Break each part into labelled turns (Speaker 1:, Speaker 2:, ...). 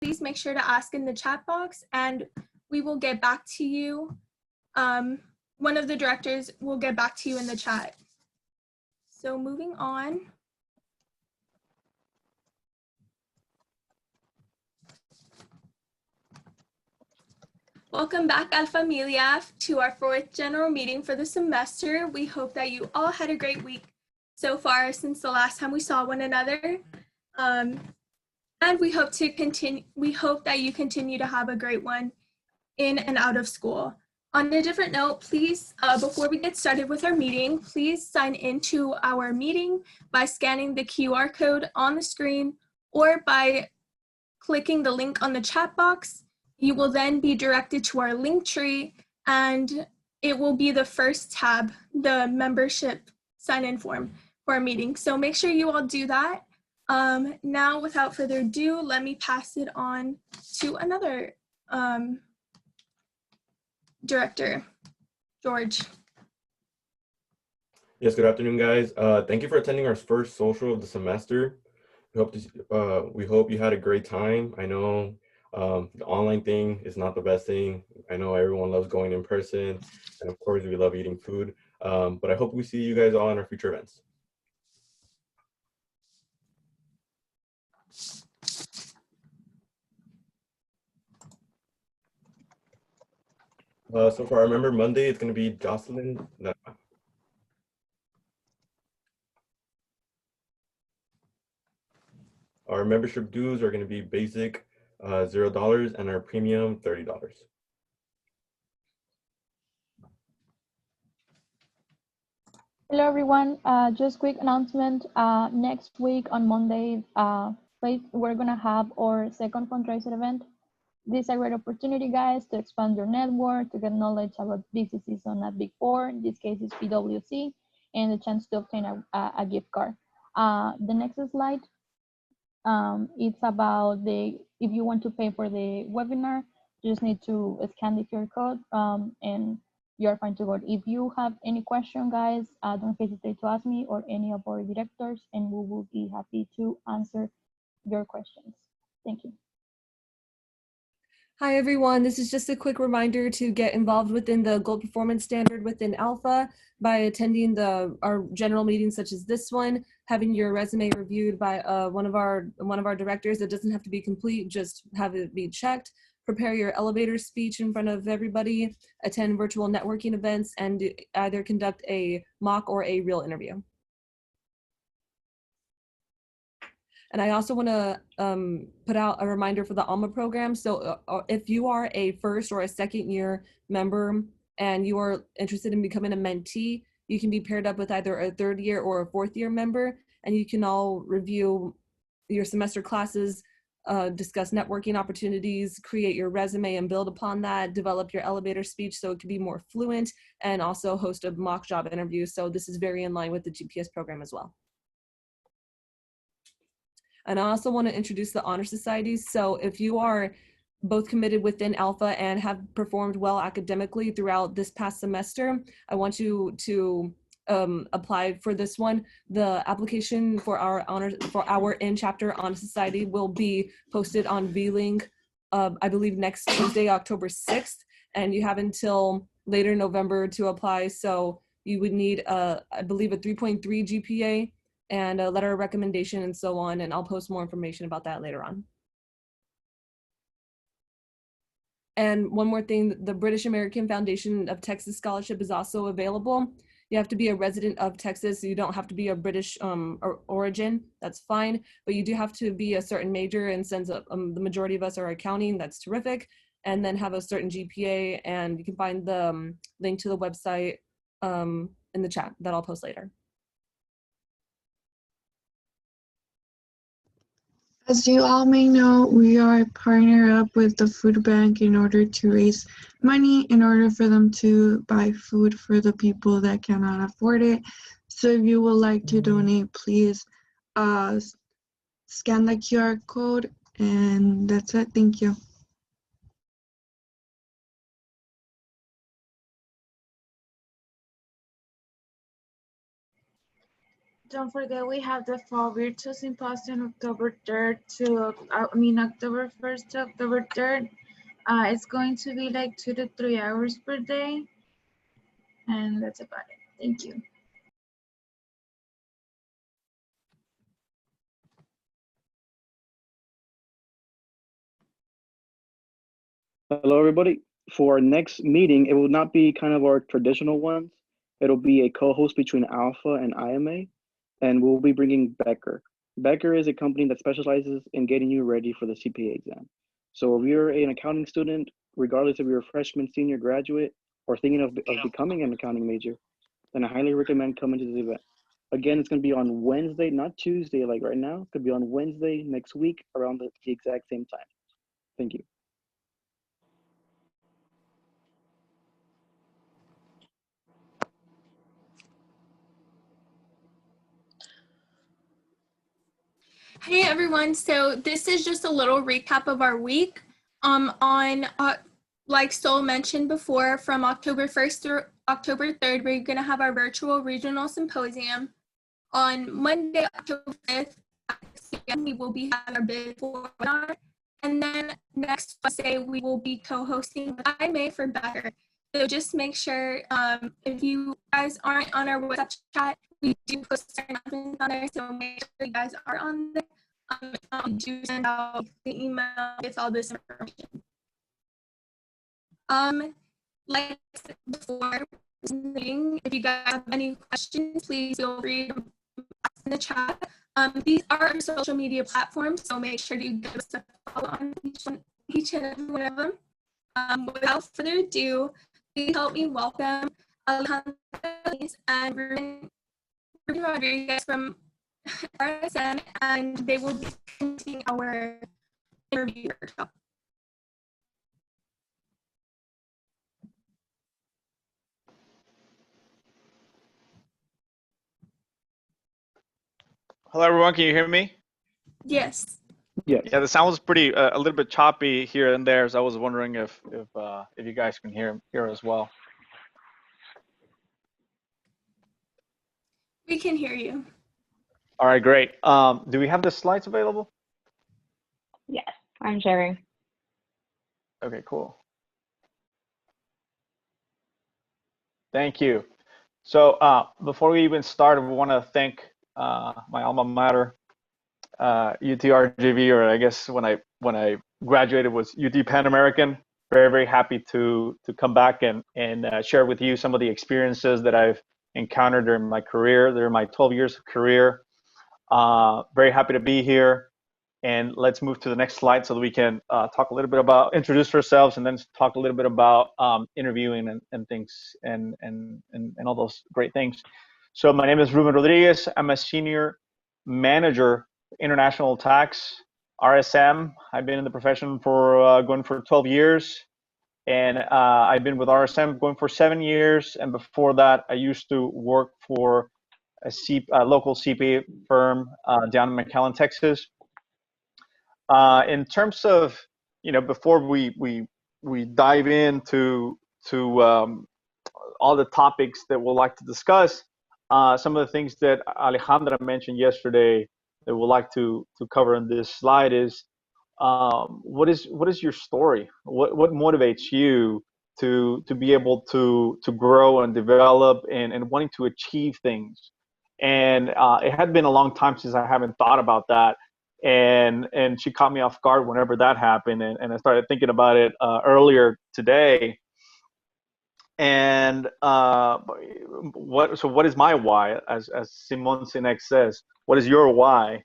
Speaker 1: please make sure to ask in the chat box and we will get back to you. One of the directors will get back to you in the chat. So moving on. Welcome back, Al Familia, to our 4th general meeting for the semester. We hope that you all had a great week so far since the last time we saw one another. And we hope that you continue to have a great one in and out of school. On a different note, please, before we get started with our meeting, please sign into our meeting by scanning the QR code on the screen or by clicking the link on the chat box. You will then be directed to our link tree and it will be the first tab, the membership sign-in form for our meeting. So make sure you all do that. Now, without further ado, let me pass it on to another director, George.
Speaker 2: Yes, good afternoon, guys. Thank you for attending our first social of the semester. We hope you had a great time. I know the online thing is not the best thing. I know everyone loves going in person, and of course we love eating food. But I hope we see you guys all in our future events. So for our member Monday, it's going to be Jocelyn. Our membership dues are going to be basic $0 and our premium $30.
Speaker 3: Hello everyone, just quick announcement. Next week on Monday, we're gonna have our second fundraiser event. This is a great opportunity, guys, to expand your network, to get knowledge about businesses on a Big Four, in this case is PwC, and the chance to obtain a gift card. The next slide, it's about if you want to pay for the webinar, you just need to scan the QR code and you're fine to go. If you have any question, guys, don't hesitate to ask me or any of our directors, and we will be happy to answer your questions. Thank you.
Speaker 4: Hi, everyone. This is just a quick reminder to get involved within the Gold Performance Standard within Alpha by attending our general meetings such as this one, having your resume reviewed by one of our directors. It doesn't have to be complete, just have it be checked. Prepare your elevator speech in front of everybody, attend virtual networking events, and either conduct a mock or a real interview. And I also want to put out a reminder for the ALMA program. So if you are a first or a second year member and you are interested in becoming a mentee, you can be paired up with either a third year or a fourth year member, and you can all review your semester classes, discuss networking opportunities, create your resume and build upon that, develop your elevator speech so it can be more fluent, and also host a mock job interview. So this is very in line with the GPS program as well. And I also want to introduce the honor societies. So if you are both committed within Alpha and have performed well academically throughout this past semester, I want you to apply for this one. The application for our in-chapter honor society will be posted on VLink, I believe next Tuesday, October 6th, and you have until later November to apply. So you would need, I believe, a 3.3 GPA and a letter of recommendation and so on, and I'll post more information about that later on. And one more thing, the British American Foundation of Texas Scholarship is also available. You have to be a resident of Texas, so you don't have to be a British origin, that's fine, but you do have to be a certain major, and since the majority of us are accounting, that's terrific, and then have a certain GPA, and you can find the link to the website in the chat that I'll post later.
Speaker 5: As you all may know, we are partnered up with the food bank in order to raise money in order for them to buy food for the people that cannot afford it. So if you would like to donate, please scan the QR code, and that's it. Thank you. Don't forget we have the Fall Virtual Symposium October 3rd to, October 1st to October 3rd. It's going to be like 2 to 3 hours per day. And that's about it. Thank you.
Speaker 6: Hello, everybody. For our next meeting, it will not be kind of our traditional ones. It'll be a co-host between Alpha and IMA, and we'll be bringing Becker. Becker is a company that specializes in getting you ready for the CPA exam. So if you're an accounting student, regardless if you're a freshman, senior, graduate, or thinking of becoming an accounting major, then I highly recommend coming to this event. Again, it's going to be on Wednesday, not Tuesday like right now. It's going to be on Wednesday next week around the exact same time. Thank you.
Speaker 1: Hey everyone, so this is just a little recap of our week. Like Sol mentioned before, from October 1st through October 3rd, we're gonna have our virtual regional symposium. On Monday, October 5th, we will be having our bid for webinar. And then next Wednesday, we will be co-hosting with IMA for Becker. So just make sure, if you guys aren't on our WhatsApp chat, we do post our announcements on there, so make sure you guys are on there. We do send out the email with all this information. Like I said before, if you guys have any questions, please feel free to ask in the chat. These are our social media platforms, so make sure you give us a follow on each and every one of them. Without further ado, please help me welcome Alejandra and Ruben Rodriguez from RSM, and they will be continuing our interview workshop.
Speaker 7: Hello, everyone. Can you hear me?
Speaker 1: Yes.
Speaker 6: Yes.
Speaker 7: Yeah, the sound was pretty a little bit choppy here and there, so I was wondering if you guys can hear as well.
Speaker 1: We can hear you.
Speaker 7: All right, great. Do we have the slides available?
Speaker 8: Yes, I'm sharing.
Speaker 7: Okay, cool. Thank you. So before we even start, we want to thank my alma mater, UTRGV, or I guess when I graduated was UT Pan American. Very, very happy to come back and share with you some of the experiences that I've encountered during my career, during my 12 years of career. Very happy to be here. And let's move to the next slide so that we can talk a little bit about, introduce ourselves, and then talk a little bit about interviewing and things and all those great things. So my name is Ruben Rodriguez. I'm a senior manager, international tax, RSM. I've been in the profession for going for 12 years. And I've been with RSM going for 7 years. And before that, I used to work for a local CPA firm down in McAllen, Texas. In terms of, before we dive into all the topics that we'll like to discuss, some of the things that Alejandra mentioned yesterday that we'd like to cover in this slide is what is your story? What motivates you to be able to grow and develop and wanting to achieve things? And it had been a long time since I haven't thought about that. And she caught me off guard whenever that happened, and I started thinking about it earlier today. And what is my why? As Simon Sinek says, what is your why?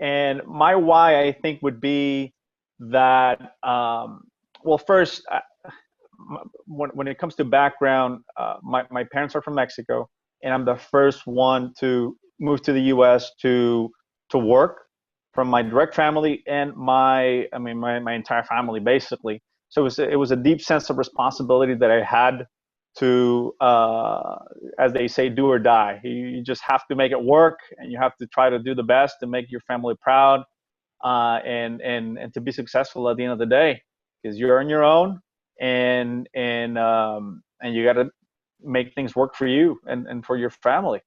Speaker 7: And my why, I think, would be that well, first, when it comes to background, my parents are from Mexico, and I'm the first one to move to the U.S. to work from my direct family and my entire family, basically. So it was a deep sense of responsibility that I had to, as they say, do or die. You just have to make it work, and you have to try to do the best to make your family proud, and to be successful at the end of the day, because you're on your own, and you got to make things work for you and for your family.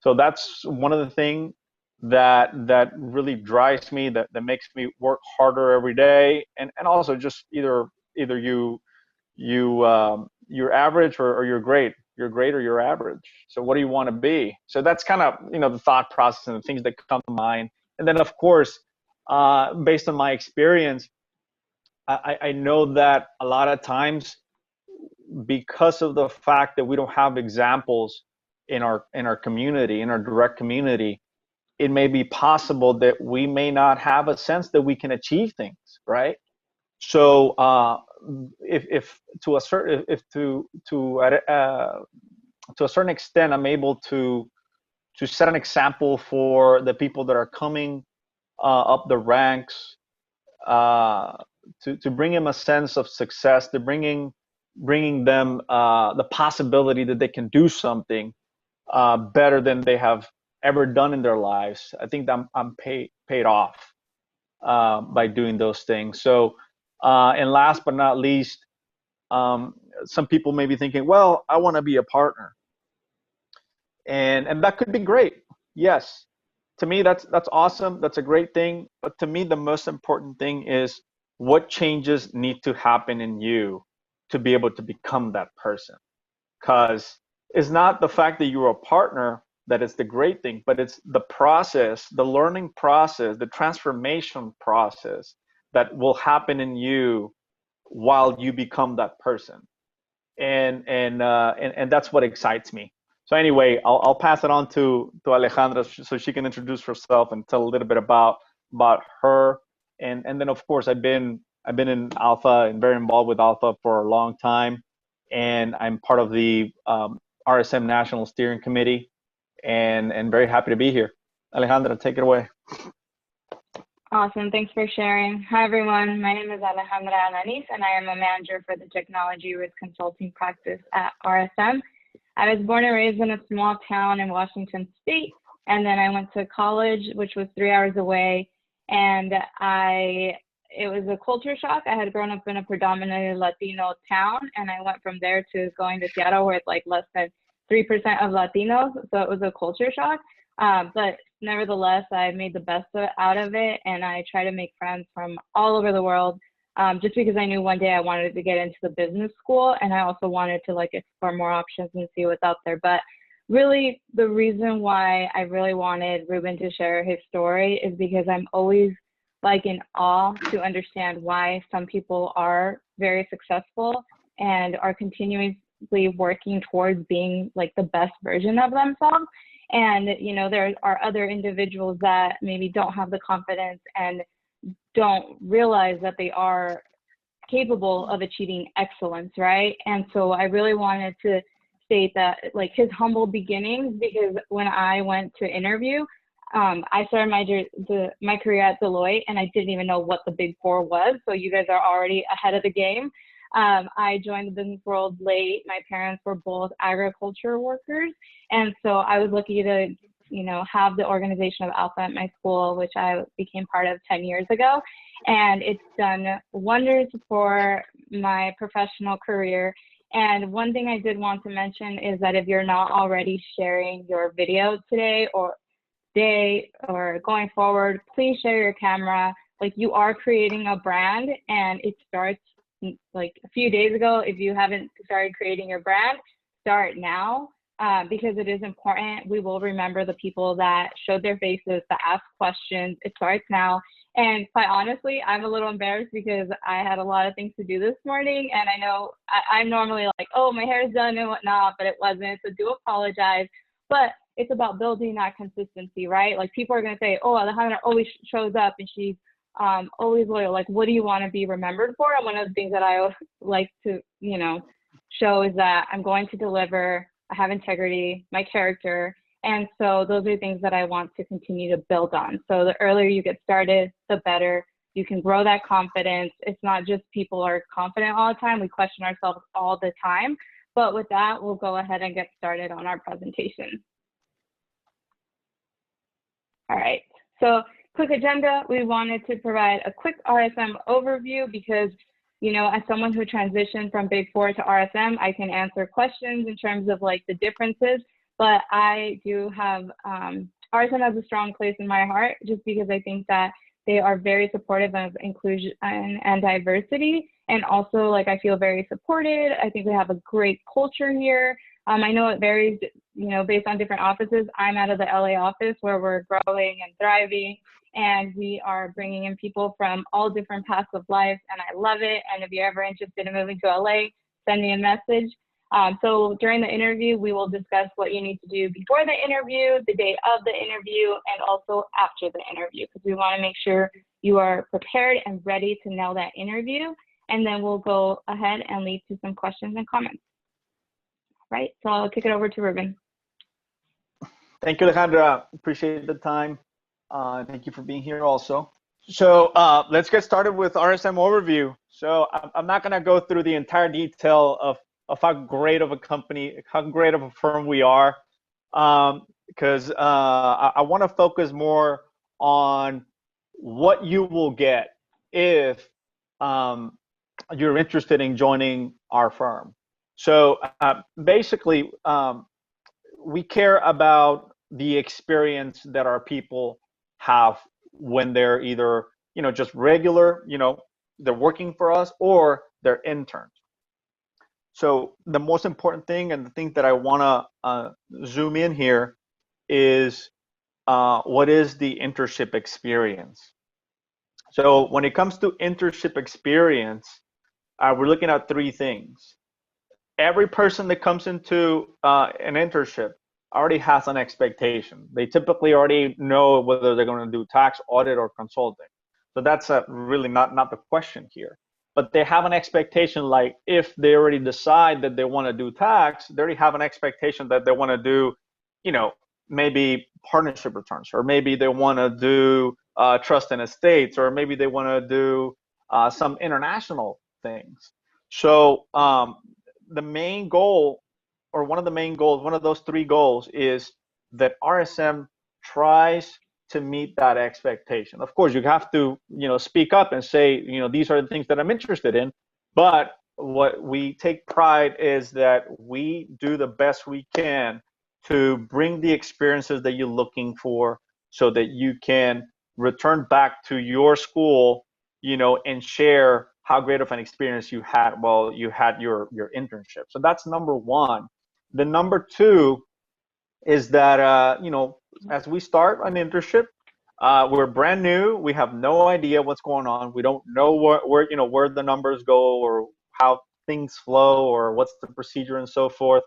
Speaker 7: So that's one of the things that really drives me, that makes me work harder every day, and also just either you're average or you're great. You're great or you're average. So what do you want to be? So that's kind of the thought process and the things that come to mind. And then of course, based on my experience, I know that a lot of times, because of the fact that we don't have examples in our community, in our direct community, it may be possible that we may not have a sense that we can achieve things, right? So if to a certain extent I'm able to set an example for the people that are coming up the ranks, to bring them a sense of success, to bringing them the possibility that they can do something better than they have ever done in their lives. I think that I'm paid off by doing those things. So, and last but not least, some people may be thinking, well, I want to be a partner, and that could be great. Yes, to me that's awesome. That's a great thing. But to me, the most important thing is what changes need to happen in you to be able to become that person. Because it's not the fact that you're a partner that is the great thing, but it's the process, the learning process, the transformation process that will happen in you while you become that person. And that's what excites me. So anyway, I'll pass it on to Alejandra so she can introduce herself and tell a little bit about her. And then of course I've been in Alpha and very involved with Alpha for a long time, and I'm part of the RSM National Steering Committee, and very happy to be here. Alejandra, take it away.
Speaker 8: Awesome. Thanks for sharing. Hi, everyone. My name is Alejandra Alanis, and I am a manager for the Technology Risk Consulting practice at RSM. I was born and raised in a small town in Washington State, and then I went to college, which was 3 hours away, and it was a culture shock. I had grown up in a predominantly Latino town, and I went from there to going to Seattle, where it's like less than 3% of Latinos, so it was a culture shock. But nevertheless, I made the best out of it, and I try to make friends from all over the world, just because I knew one day I wanted to get into the business school, and I also wanted to explore more options and see what's out there. But really, the reason why I really wanted Ruben to share his story is because I'm always in awe to understand why some people are very successful and are continuously working towards being the best version of themselves. And, there are other individuals that maybe don't have the confidence and don't realize that they are capable of achieving excellence, right? And so I really wanted to state that, his humble beginnings, because when I went to interview, I started my career at Deloitte, and I didn't even know what the Big Four was. So you guys are already ahead of the game. I joined the business world late. My parents were both agriculture workers. And so I was lucky to, have the organization of Alpha at my school, which I became part of 10 years ago. And it's done wonders for my professional career. And one thing I did want to mention is that if you're not already sharing your video today or going forward, please share your camera. You are creating a brand, and it starts a few days ago. If you haven't started creating your brand, start now, because it is important. We will remember the people that showed their faces, that asked questions. It starts now. And quite honestly, I'm a little embarrassed because I had a lot of things to do this morning, and I know I'm normally oh, my hair is done and whatnot, but it wasn't, so do apologize. But it's about building that consistency, right? People are going to say, oh, Alejandra always shows up and she's always loyal. What do you want to be remembered for? And one of the things that I like to, show is that I'm going to deliver. I have integrity, my character. And so those are things that I want to continue to build on. So the earlier you get started, the better. You can grow that confidence. It's not just people are confident all the time. We question ourselves all the time. But with that, we'll go ahead and get started on our presentation. All right, so quick agenda. We wanted to provide a quick RSM overview because, as someone who transitioned from Big Four to RSM, I can answer questions in terms of the differences. but I do have, RSM has a strong place in my heart just because I think that they are very supportive of inclusion and diversity. And also, like, I feel very supported. I think we have a great culture here. I know it varies, you know, based on different offices. I'm out of the LA office where we're growing and thriving, and we are bringing in people from all different paths of life, and I love it. And if you're ever interested in moving to LA, send me a message. So during the interview, we will discuss what you need to do before the interview, the day of the interview, and also after the interview, because we want to make sure you are prepared and ready to nail that interview. And then we'll go ahead and lead to some questions and comments. Right, so I'll kick it over to Ruben.
Speaker 7: Thank you, Alejandra. Appreciate the time. Thank you for being here also. So let's get started with RSM overview. So I'm not going to go through the entire detail of how great of a company, how great of a firm we are, because I want to focus more on what you will get if you're interested in joining our firm. So basically, we care about the experience that our people have when they're either, you know, just regular, you know, they're working for us, or they're interns. So the most important thing, and the thing that I want to zoom in here, is what is the internship experience? So when it comes to internship experience, we're looking at three things. Every person that comes into an internship already has an expectation. They typically already know whether they're going to do tax, audit, or consulting. So that's really not the question here. But they have an expectation, like if they already decide that they want to do tax, they already have an expectation that they want to do, you know, maybe partnership returns, or maybe they want to do trust and estates, or maybe they want to do some international things. So the main goal, or one of the main goals, one of those three goals, is that RSM tries to meet that expectation. Of course, you have to, you know, speak up and say, you know, these are the things that I'm interested in. But what we take pride is that we do the best we can to bring the experiences that you're looking for, so that you can return back to your school, you know, and share how great of an experience you had while you had your internship. So that's number one. The number two is that, you know, as we start an internship, we're brand new. We have no idea what's going on. We don't know where you know, where the numbers go, or how things flow, or what's the procedure, and so forth.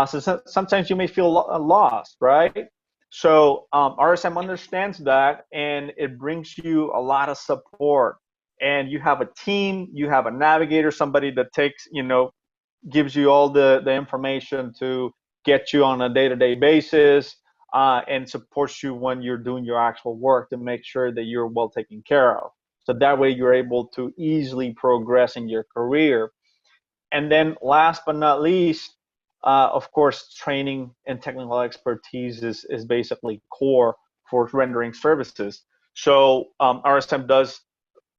Speaker 7: So sometimes you may feel lost, right? So RSM understands that, and it brings you a lot of support. And you have a team, you have a navigator, somebody that takes, you know, gives you all the information to get you on a day-to-day basis, and supports you when you're doing your actual work to make sure that you're well taken care of. So that way you're able to easily progress in your career. And then last but not least, of course, training and technical expertise is basically core for rendering services. So RSM does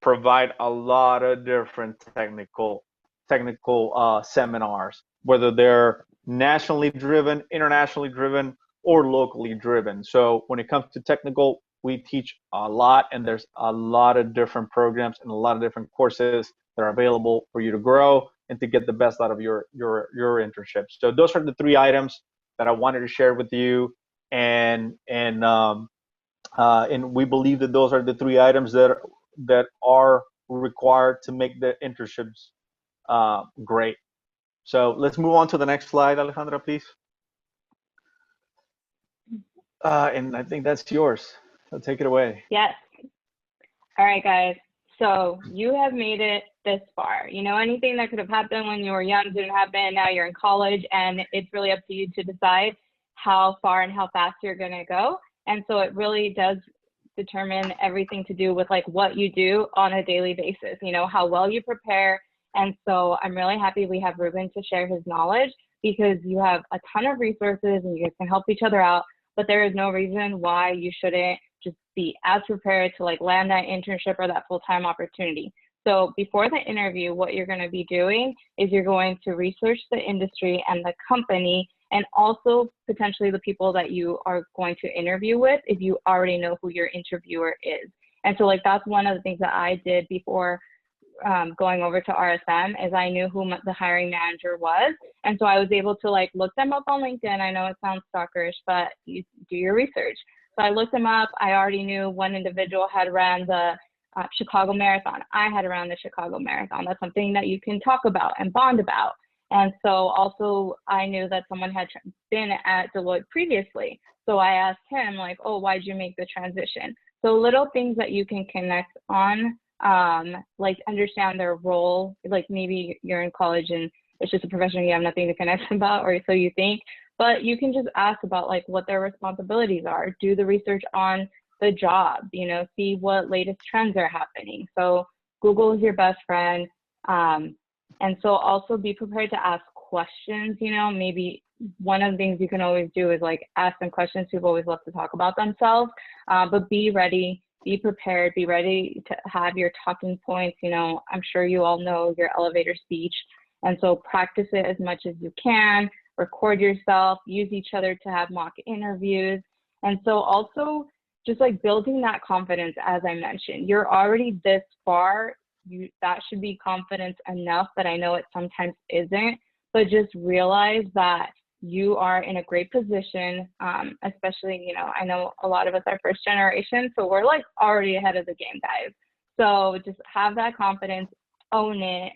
Speaker 7: provide a lot of different technical seminars, whether they're nationally driven, internationally driven, or locally driven. So when it comes to technical, we teach a lot, and there's a lot of different programs and a lot of different courses that are available for you to grow and to get the best out of your internship. So those are the three items that I wanted to share with you, and we believe that those are the three items that are required to make the internships great. So let's move on to the next slide, Alejandra, please. And I think that's yours. So take it away.
Speaker 8: Yes. All right, guys. So you have made it this far. You know, anything that could have happened when you were young didn't happen. Now you're in college, and it's really up to you to decide how far and how fast you're going to go. And so it really does determine everything to do with like what you do on a daily basis, you know, how well you prepare. And so I'm really happy we have Ruben to share his knowledge, because you have a ton of resources and you guys can help each other out, but there is no reason why you shouldn't just be as prepared to like land that internship or that full-time opportunity. So before the interview, what you're going to be doing is you're going to research the industry and the company and also potentially the people that you are going to interview with if you already know who your interviewer is. And so like that's one of the things that I did before going over to RSM is I knew who the hiring manager was. And so I was able to like look them up on LinkedIn. I know it sounds stalkerish, but you do your research. So I looked them up. I already knew one individual had ran the Chicago Marathon. I had ran the Chicago Marathon. That's something that you can talk about and bond about. And so also I knew that someone had been at Deloitte previously. So I asked him like, oh, why'd you make the transition? So little things that you can connect on, like understand their role, like maybe you're in college and it's just a profession you have nothing to connect about, or so you think, but you can just ask about like what their responsibilities are, do the research on the job, you know, see what latest trends are happening. So Google is your best friend. And so also be prepared to ask questions, you know, maybe one of the things you can always do is like ask them questions. People always love to talk about themselves, but be ready, be prepared, be ready to have your talking points. You know, I'm sure you all know your elevator speech. And so practice it as much as you can, record yourself, use each other to have mock interviews. And so also just like building that confidence, as I mentioned, you're already this far. That should be confidence enough, but I know it sometimes isn't, but just realize that you are in a great position, especially, you know, I know a lot of us are first generation, so we're like already ahead of the game, guys. So just have that confidence, own it,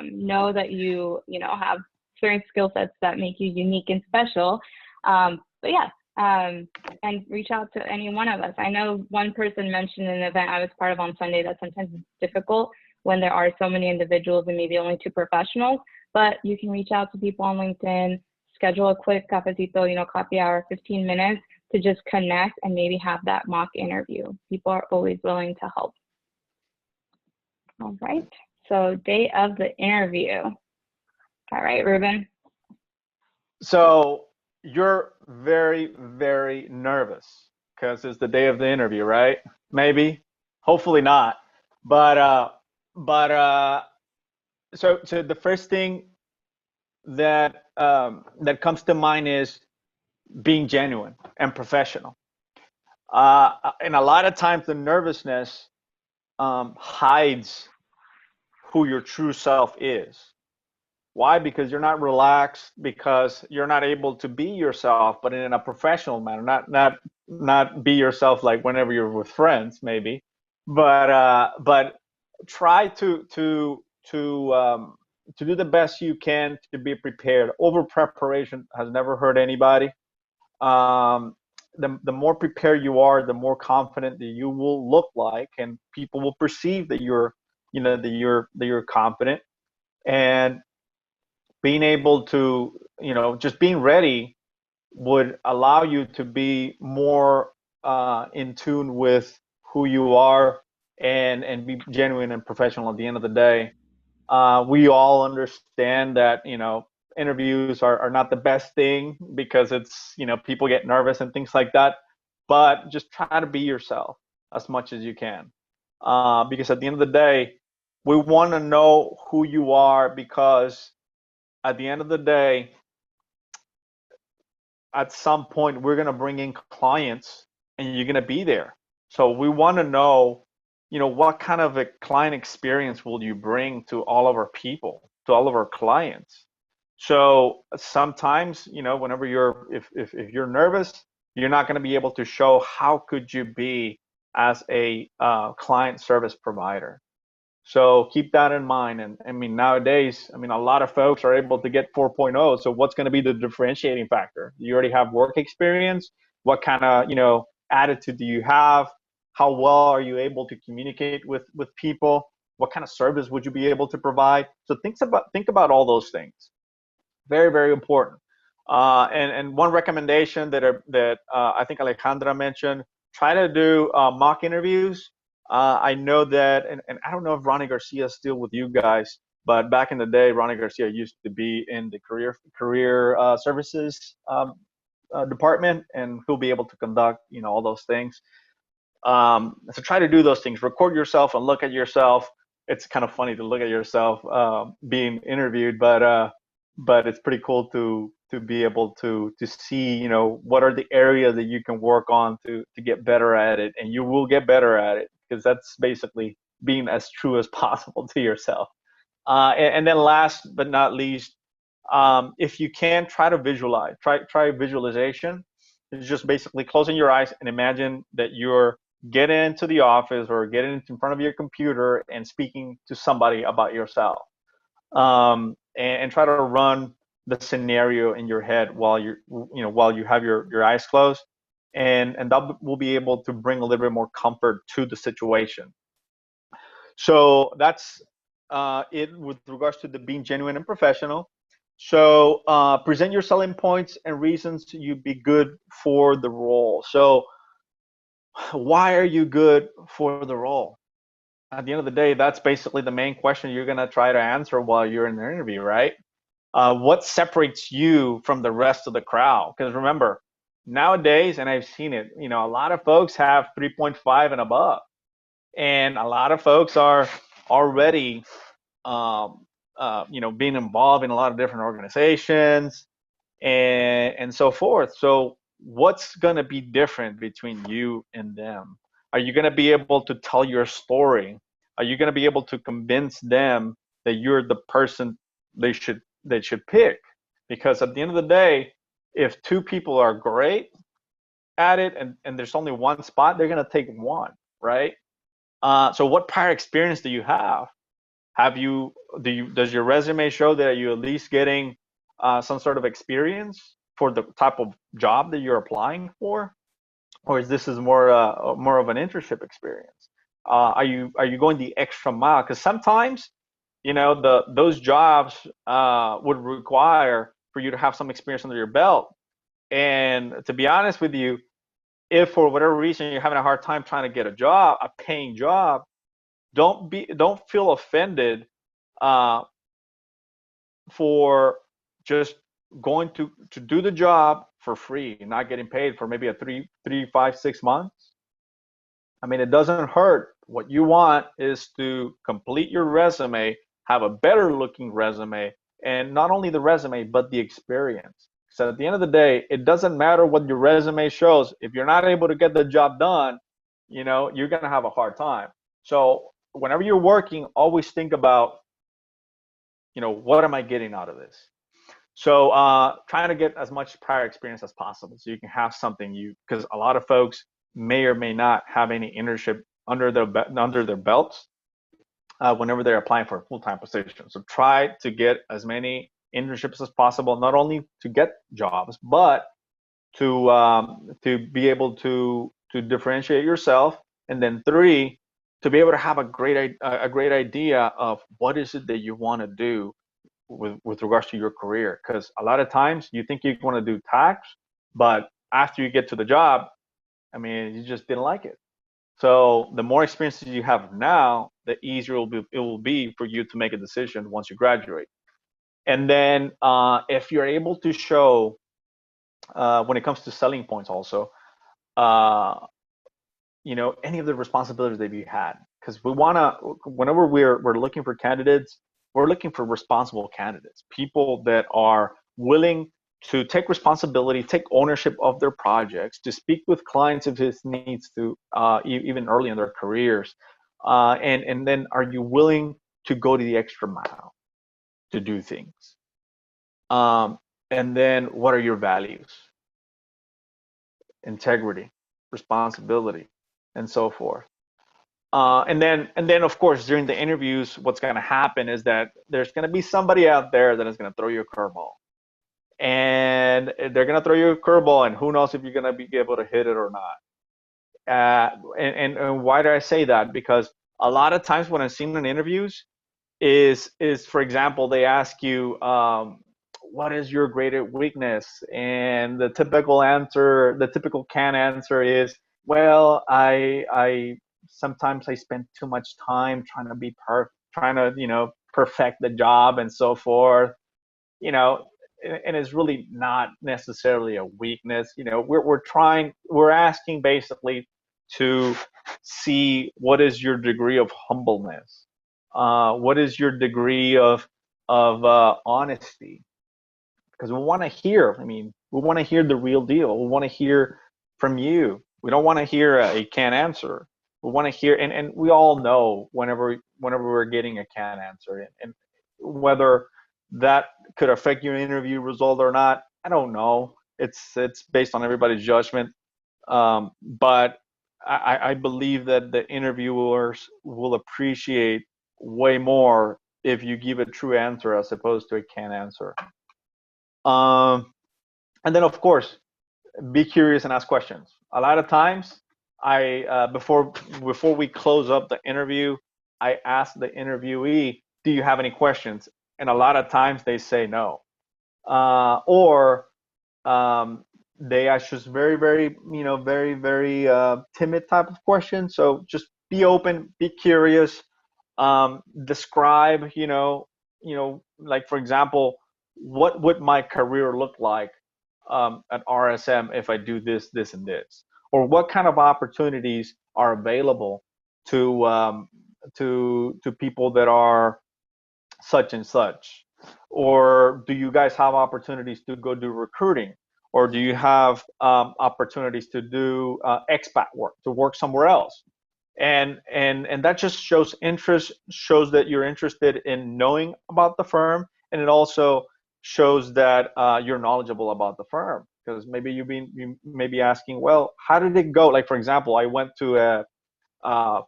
Speaker 8: know that you know, have certain skill sets that make you unique and special. But yeah, and reach out to any one of us. I know one person mentioned in an event I was part of on Sunday that sometimes it's difficult when there are so many individuals and maybe only 2 professionals, but you can reach out to people on LinkedIn, schedule a quick cafecito, you know, coffee hour, 15 minutes to just connect and maybe have that mock interview. People are always willing to help. All right, so day of the interview. All right, Ruben.
Speaker 7: So you're very, very nervous because it's the day of the interview, right? Maybe, hopefully not. But so the first thing that that comes to mind is being genuine and professional. And a lot of times the nervousness hides who your true self is. Why? Because you're not relaxed, because you're not able to be yourself, but in a professional manner, not be yourself like whenever you're with friends, maybe, but try to do the best you can to be prepared. Over preparation has never hurt anybody. The more prepared you are, the more confident that you will look like, and people will perceive that you're, you know, that you're confident. And being able to, you know, just being ready would allow you to be more in tune with who you are and be genuine and professional at the end of the day. We all understand that, you know, interviews are not the best thing because it's, you know, people get nervous and things like that, but just try to be yourself as much as you can. Because at the end of the day, we want to know who you are, because at the end of the day, at some point, we're going to bring in clients and you're going to be there. So we want to know, you know, what kind of a client experience will you bring to all of our people, to all of our clients. So sometimes, you know, whenever if you're nervous, you're not going to be able to show how could you be as a client service provider. So keep that in mind. And I mean, nowadays, I mean, a lot of folks are able to get 4.0. So what's going to be the differentiating factor? You already have work experience. What kind of, you know, attitude do you have? How well are you able to communicate with people? What kind of service would you be able to provide? So think about all those things. Very, very important. And one recommendation that I think Alejandra mentioned, try to do mock interviews. I know that, and I don't know if Ronnie Garcia is still with you guys, but back in the day, Ronnie Garcia used to be in the career services department, and he'll be able to conduct, you know, all those things. So try to do those things. Record yourself and look at yourself. It's kind of funny to look at yourself being interviewed, but but it's pretty cool to be able to see, you know, what are the areas that you can work on to get better at it, and you will get better at it, because that's basically being as true as possible to yourself. And then last but not least, if you can, try to visualize, try visualization. It's just basically closing your eyes and imagine that you're getting into the office or getting in front of your computer and speaking to somebody about yourself. And try to run the scenario in your head while while you have your eyes closed, and that will be able to bring a little bit more comfort to the situation. So that's it with regards to the being genuine and professional. So present your selling points and reasons you'd be good for the role. So why are you good for the role? At the end of the day, that's basically the main question you're going to try to answer while you're in the interview, right? What separates you from the rest of the crowd? Because remember, nowadays, and I've seen it, you know, a lot of folks have 3.5 and above, and a lot of folks are already, being involved in a lot of different organizations and so forth. So what's going to be different between you and them? Are you going to be able to tell your story? Are you going to be able to convince them that you're the person they should pick? Because at the end of the day, if two people are great at it and there's only one spot, they're going to take one, right? So what prior experience do you have? Does your resume show that you're at least getting some sort of experience for the type of job that you're applying for, or is this more of an internship experience? Are you going the extra mile? Because sometimes, you know, those jobs would require for you to have some experience under your belt. And to be honest with you, if for whatever reason you're having a hard time trying to get a paying job, don't feel offended for just going to do the job for free and not getting paid for maybe a 3, 5, 6 months. I mean, it doesn't hurt. What you want is to complete your resume, have a better looking resume, and not only the resume, but the experience. So at the end of the day, it doesn't matter what your resume shows. If you're not able to get the job done, you know, you're going to have a hard time. So whenever you're working, always think about, you know, what am I getting out of this? So trying to get as much prior experience as possible so you can have something because a lot of folks may or may not have any internship under their belts whenever they're applying for a full-time position. So try to get as many internships as possible, not only to get jobs, but to be able to differentiate yourself, and then 3, to be able to have a great idea of what is it that you want to do with regards to your career. Because a lot of times you think you want to do tax, but after you get to the job, I mean, you just didn't like it. So the more experiences you have now, the easier it will be for you to make a decision once you graduate. And then if you're able to show, when it comes to selling points also, you know, any of the responsibilities that you had. Because whenever we're looking for candidates, we're looking for responsible candidates, people that are willing to take responsibility, take ownership of their projects, to speak with clients if it needs to, even early in their careers. And then are you willing to go to the extra mile to do things? And then what are your values? Integrity, responsibility, and so forth. And then of course during the interviews, what's going to happen is that there's going to be somebody out there that is going to throw you a curveball, and they're going to throw you a curveball, and who knows if you're going to be able to hit it or not. And why do I say that? Because a lot of times when I've seen in interviews is for example, they ask you, what is your greatest weakness? And the typical canned answer is, well, I sometimes I spend too much time trying to you know, perfect the job and so forth, you know, and it's really not necessarily a weakness. You know, we're asking basically to see what is your degree of humbleness, what is your degree of honesty, because we want to hear. I mean, we want to hear the real deal. We want to hear from you. We don't want to hear a canned answer. We want to hear, and we all know whenever we're getting a canned answer, and whether that could affect your interview result or not, I don't know. It's based on everybody's judgment. But I believe that the interviewers will appreciate way more if you give a true answer as opposed to a canned answer. And then, of course, be curious and ask questions. A lot of times, before we close up the interview, I ask the interviewee, "Do you have any questions?" And a lot of times they say no, or they ask just very, very, very timid type of questions. So just be open, be curious, describe, like for example, what would my career look like at RSM if I do this, this, and this, or what kind of opportunities are available to people that are such and such, or do you guys have opportunities to go do recruiting, or do you have opportunities to do expat work, to work somewhere else, and that just shows interest, shows that you're interested in knowing about the firm, and it also shows that you're knowledgeable about the firm, because maybe you may be asking, well, how did it go? Like for example, I went to a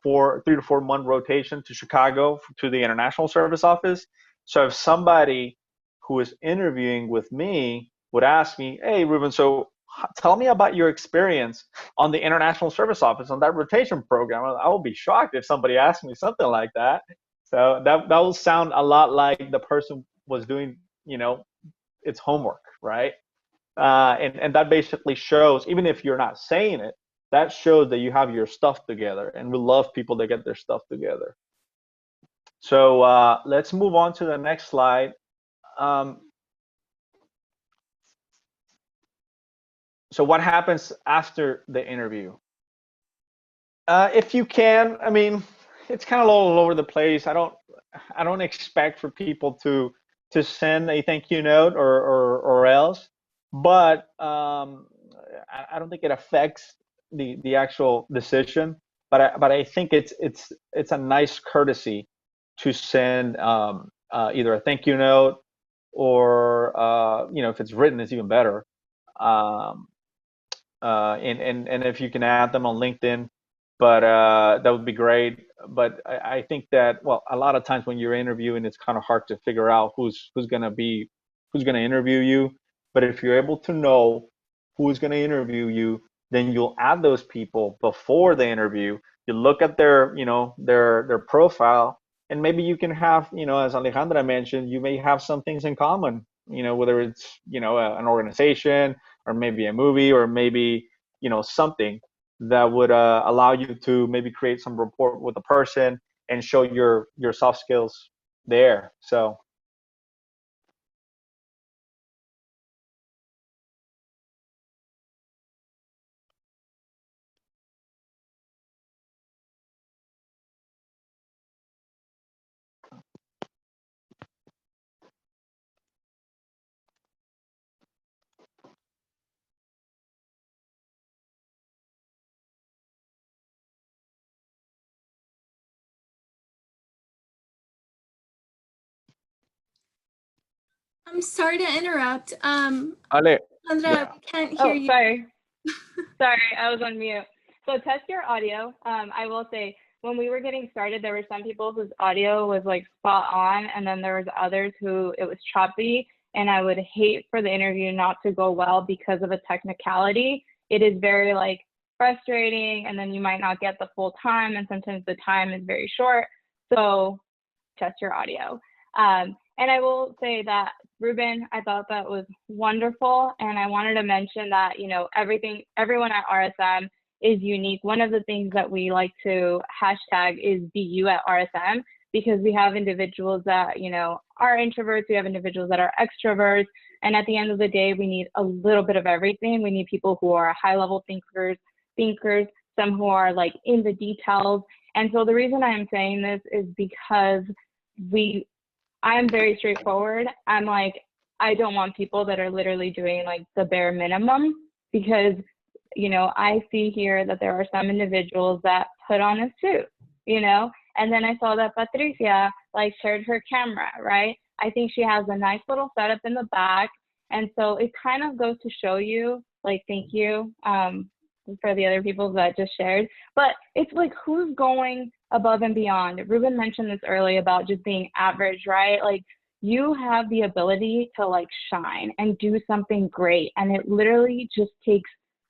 Speaker 7: 3 to 4 month rotation to Chicago to the international service office. So if somebody who is interviewing with me would ask me, "Hey, Ruben, so tell me about your experience on the international service office on that rotation program," I will be shocked if somebody asked me something like that. So that will sound a lot like the person was doing, its homework, right? And that basically shows, even if you're not saying it, that shows that you have your stuff together, and we love people that get their stuff together. So let's move on to the next slide. So what happens after the interview? If you can, I mean, it's kind of all over the place. I don't expect for people to send a thank you note or else, but I don't think it affects the actual decision. But I think it's a nice courtesy to send either a thank you note, or if it's written, it's even better. And if you can add them on LinkedIn, but that would be great. But I think that, well, a lot of times when you're interviewing, it's kind of hard to figure out who's gonna interview you. But if you're able to know who's gonna interview you, then you'll add those people before the interview. You look at their their profile, and maybe you can have, as Alejandra mentioned, you may have some things in common. Whether it's an organization, or maybe a movie, or maybe something that would allow you to maybe create some rapport with the person and show your soft skills there. So
Speaker 1: I'm sorry to interrupt.
Speaker 7: Ale,
Speaker 1: Sandra,
Speaker 7: yeah.
Speaker 1: we can't hear you.
Speaker 8: Sorry. Sorry, I was on mute. So test your audio. I will say, when we were getting started, there were some people whose audio was like spot on, and then there was others who it was choppy, and I would hate for the interview not to go well because of a technicality. It is very frustrating, and then you might not get the full time, and sometimes the time is very short. So test your audio. And I will say that, Ruben, I thought that was wonderful. And I wanted to mention that, everyone at RSM is unique. One of the things that we like to hashtag is be you at RSM, because we have individuals that, are introverts. We have individuals that are extroverts. And at the end of the day, we need a little bit of everything. We need people who are high level thinkers, some who are in the details. And so the reason I am saying this is because I'm very straightforward. I'm I don't want people that are literally doing like the bare minimum, because, you know, I see here that there are some individuals that put on a suit, you know, and then I saw that Patricia like shared her camera, right? I think she has a nice little setup in the back. And so it kind of goes to show you, like, thank you for the other people that just shared, but it's like, who's going above and beyond? Ruben mentioned this earlier about just being average, right? Like, you have the ability to like shine and do something great. And it literally just takes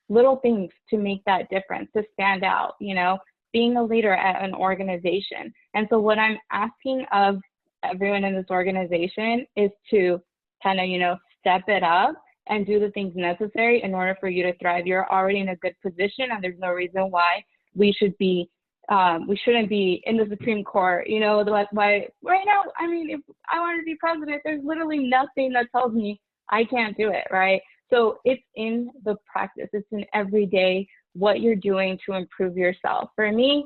Speaker 8: little things to make that difference, to stand out, you know, being a leader at an organization. And so what I'm asking of everyone in this organization is to kind of, you know, step it up and do the things necessary in order for you to thrive. You're already in a good position, and there's no reason why we shouldn't be in the Supreme Court, you know, why right now, I mean, if I want to be president, there's literally nothing that tells me I can't do it, right? So it's in the practice, it's in every day, what you're doing to improve yourself. For me,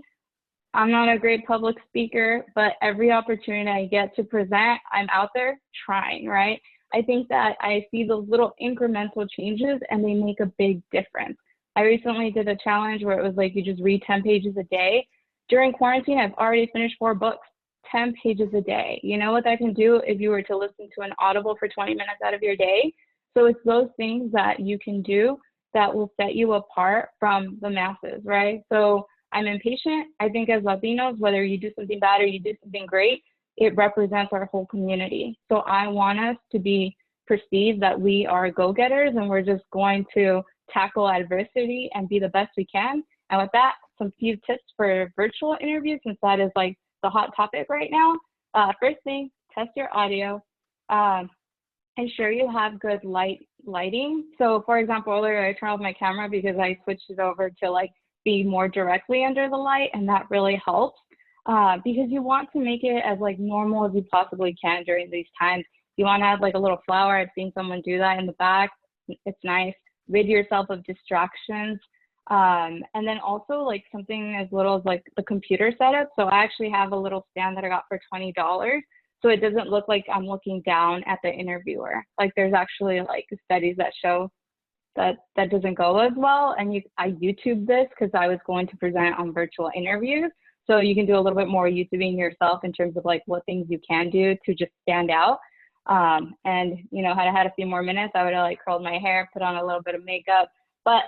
Speaker 8: I'm not a great public speaker, but every opportunity I get to present, I'm out there trying, right? I think that I see those little incremental changes and they make a big difference. I recently did a challenge where it was like, you just read 10 pages a day. During quarantine, I've already finished 4 books, 10 pages a day. You know what that can do if you were to listen to an Audible for 20 minutes out of your day? So it's those things that you can do that will set you apart from the masses, right? So I'm impatient. I think as Latinos, whether you do something bad or you do something great, it represents our whole community. So I want us to be perceived that we are go-getters and we're just going to tackle adversity and be the best we can. And with that, some few tips for virtual interviews, since that is like the hot topic right now. First thing, test your audio. Ensure you have good lighting. So for example, earlier I turned off my camera because I switched it over to like be more directly under the light, and that really helps because you want to make it as like normal as you possibly can during these times. You want to have like a little flower. I've seen someone do that in the back. It's nice. Rid yourself of distractions. And then also like something as little as like the computer setup. So I actually have a little stand that I got for $20. So it doesn't look like I'm looking down at the interviewer. Like there's actually like studies that show that that doesn't go as well. And I YouTube this because I was going to present on virtual interviews. So you can do a little bit more YouTubing yourself in terms of like what things you can do to just stand out. And you know, had I had a few more minutes, I would have like curled my hair, put on a little bit of makeup, but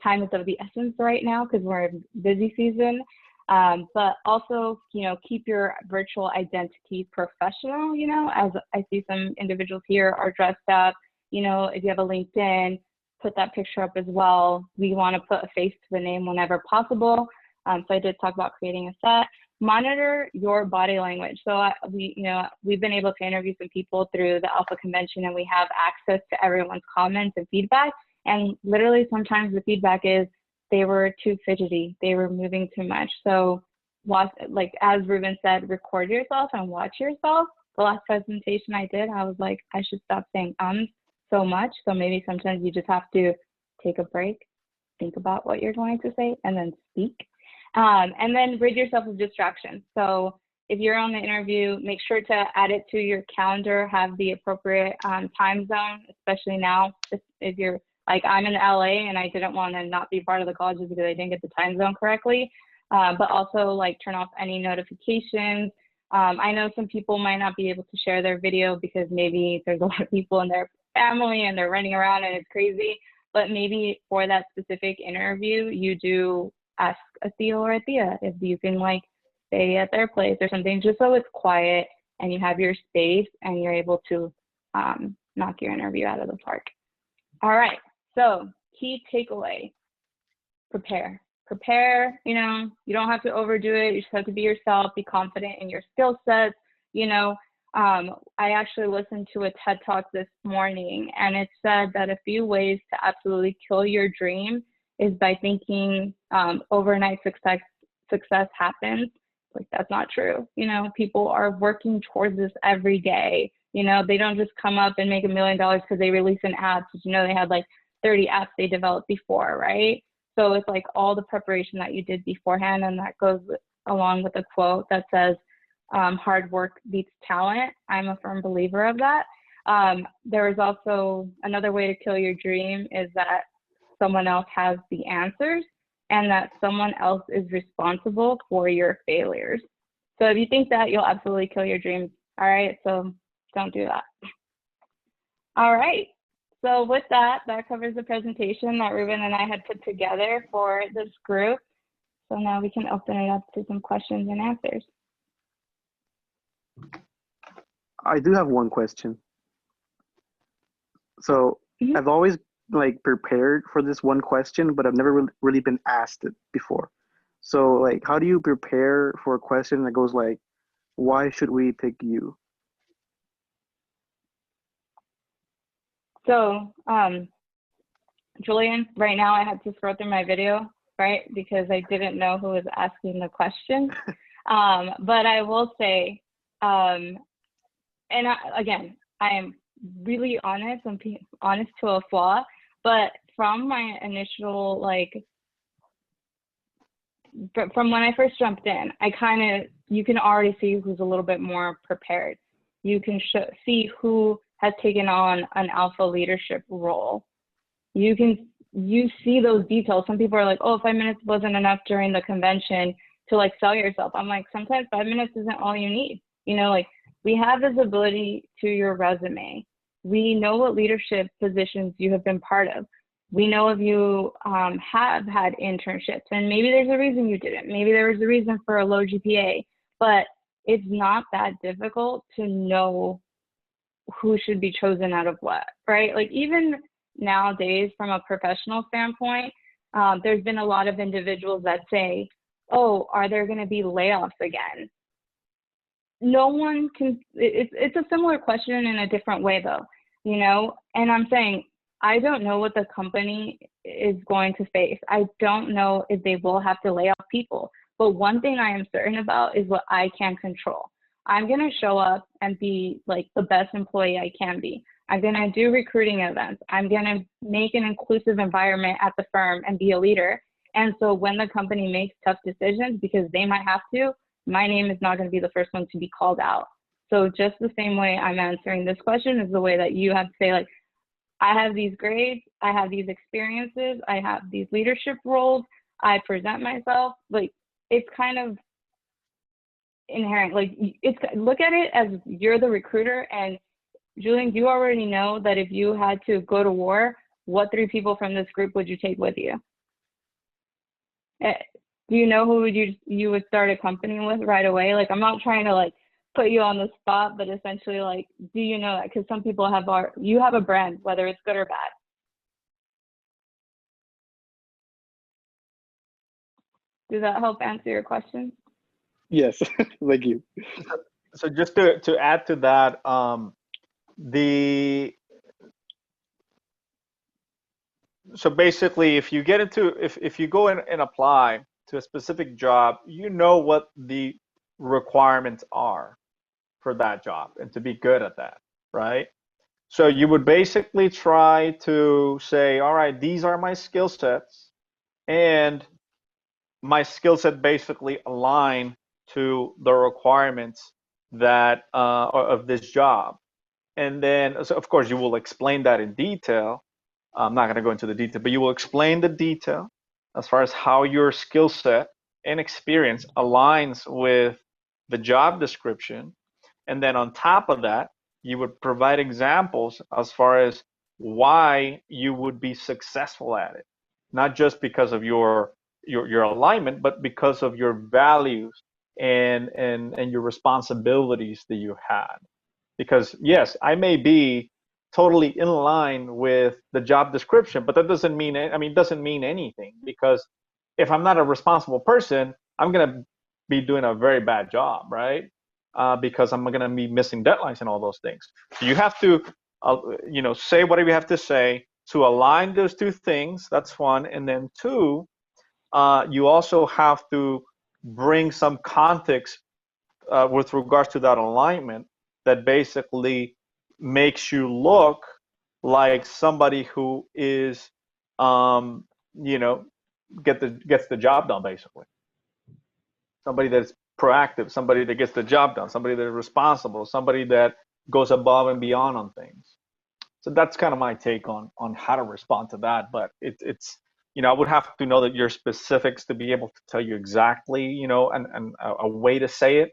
Speaker 8: time is of the essence right now because we're in busy season. But also, you know, keep your virtual identity professional, you know, as I see some individuals here are dressed up, you know, if you have a LinkedIn, put that picture up as well. We want to put a face to the name whenever possible. So I did talk about creating a set. Monitor your body language. So we've been able to interview some people through the Alpha Convention, and we have access to everyone's comments and feedback. And literally sometimes the feedback is they were too fidgety, they were moving too much. So watch, like as Ruben said, record yourself and watch yourself. The last presentation I did, I was like, I should stop saying so much. So maybe sometimes you just have to take a break, think about what you're going to say, and then speak. And then rid yourself of distractions. So if you're on the interview, make sure to add it to your calendar, have the appropriate time zone, especially now, if you're like, I'm in LA and I didn't want to not be part of the call just because I didn't get the time zone correctly, but also like turn off any notifications. I know some people might not be able to share their video because maybe there's a lot of people in their family and they're running around and it's crazy, but maybe for that specific interview, you do ask a Theo or a Thea if you can like stay at their place or something, just so it's quiet and you have your space and you're able to knock your interview out of the park. All right, so key takeaway, prepare, you know, you don't have to overdo it. You just have to be yourself, be confident in your skill sets. You know, I actually listened to a TED Talk this morning, and it said that a few ways to absolutely kill your dream is by thinking overnight success happens. Like, that's not true. You know, people are working towards this every day. You know, they don't just come up and make $1 million because they release an app. You know, they had like 30 apps they developed before, right? So it's like all the preparation that you did beforehand, and that goes along with a quote that says, hard work beats talent. I'm a firm believer of that. There is also another way to kill your dream is that someone else has the answers and that someone else is responsible for your failures. So if you think that, you'll absolutely kill your dreams. All right, so don't do that. All right, so with that, that covers the presentation that Ruben and I had put together for this group. So now we can open it up to some questions and answers.
Speaker 6: I do have one question. So
Speaker 8: Mhm.
Speaker 6: I've always like prepared for this one question, but I've never really been asked it before. So like, how do you prepare for a question that goes like, why should we pick you?
Speaker 8: So, Julian, right now I had to scroll through my video, right? Because I didn't know who was asking the question. But I will say, again, I am really honest and honest to a flaw, but from my initial, from when I first jumped in, you can already see who's a little bit more prepared. You can see who has taken on an alpha leadership role. You see those details. Some people are like, oh, 5 minutes wasn't enough during the convention to sell yourself. I'm like, sometimes 5 minutes isn't all you need. We have visibility to your resume. We know what leadership positions you have been part of. We know if you have had internships, and maybe there's a reason you didn't. Maybe there was a reason for a low GPA, but it's not that difficult to know who should be chosen out of what, right? Even nowadays, from a professional standpoint, there's been a lot of individuals that say, oh, are there going to be layoffs again? No one can, it's a similar question in a different way though, and I'm saying, I don't know what the company is going to face. I don't know if they will have to lay off people, but one thing I am certain about is what I can control. I'm going to show up and be the best employee I can be. I'm going to do recruiting events. I'm going to make an inclusive environment at the firm and be a leader. And so when the company makes tough decisions, because they might have to, my name is not going to be the first one to be called out. So just the same way I'm answering this question is the way that you have to say, I have these grades, I have these experiences, I have these leadership roles, I present myself. It's kind of inherent. Look at it as you're the recruiter, and Julian, you already know that if you had to go to war, what 3 people from this group would you take with you? Do you know who you would start a company with right away? I'm not trying to put you on the spot, but essentially do you know that? Because some people you have a brand, whether it's good or bad. Does that help answer your question?
Speaker 6: Yes, thank you.
Speaker 7: So just to add to that, so basically, if you get if you go in and apply to a specific job, you know what the requirements are for that job and to be good at that, right? So you would basically try to say, all right, these are my skill sets, and my skill set basically align to the requirements that of this job. And then, so of course, you will explain that in detail. I'm not going to go into the detail, but you will explain the detail as far as how your skill set and experience aligns with the job description. And then on top of that, you would provide examples as far as why you would be successful at it, not just because of your alignment, but because of your values and your responsibilities that you had. Because yes, I may be totally in line with the job description, but that doesn't mean, it doesn't mean anything, because if I'm not a responsible person, I'm going to be doing a very bad job, right? Because I'm going to be missing deadlines and all those things. So you have to, say whatever you have to say to align those 2 things. That's one. And then 2, you also have to bring some context with regards to that alignment that basically makes you look like somebody who is, gets the job done, basically. Somebody that's proactive, somebody that gets the job done, somebody that's responsible, somebody that goes above and beyond on things. So that's kind of my take on how to respond to that. But it's I would have to know that your specifics to be able to tell you exactly, and a way to say it.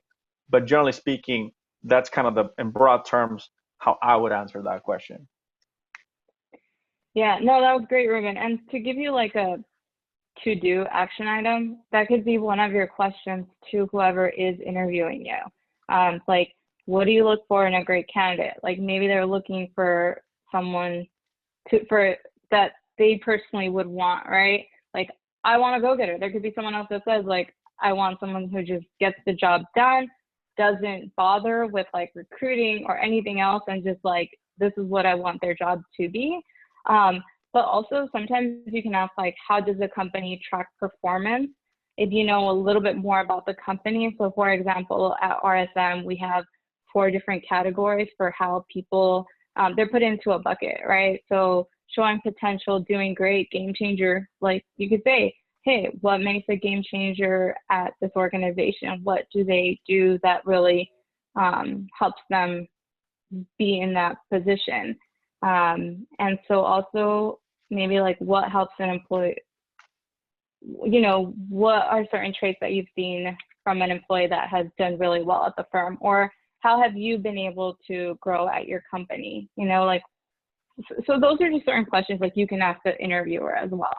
Speaker 7: But generally speaking, that's kind of in broad terms, how I would answer that question.
Speaker 8: Yeah, no, that was great, Ruben. And to give you like a to-do action item, that could be one of your questions to whoever is interviewing you. Like, what do you look for in a great candidate? Like maybe they're looking for someone for that they personally would want, right? Like, I want a go-getter. There could be someone else that says like, I want someone who just gets the job done, doesn't bother with like recruiting or anything else, and just like, this is what I want their job to be. But also sometimes you can ask like, how does the company track performance? If you know a little bit more about the company. So for example, at RSM, we have 4 different categories for how people, they're put into a bucket, right? So showing potential, doing great, game changer. Like you could say, hey, what makes a game changer at this organization? What do they do that really helps them be in that position? And so also maybe like what helps an employee, what are certain traits that you've seen from an employee that has done really well at the firm, or how have you been able to grow at your company? Like, so those are just certain questions like you can ask the interviewer as well.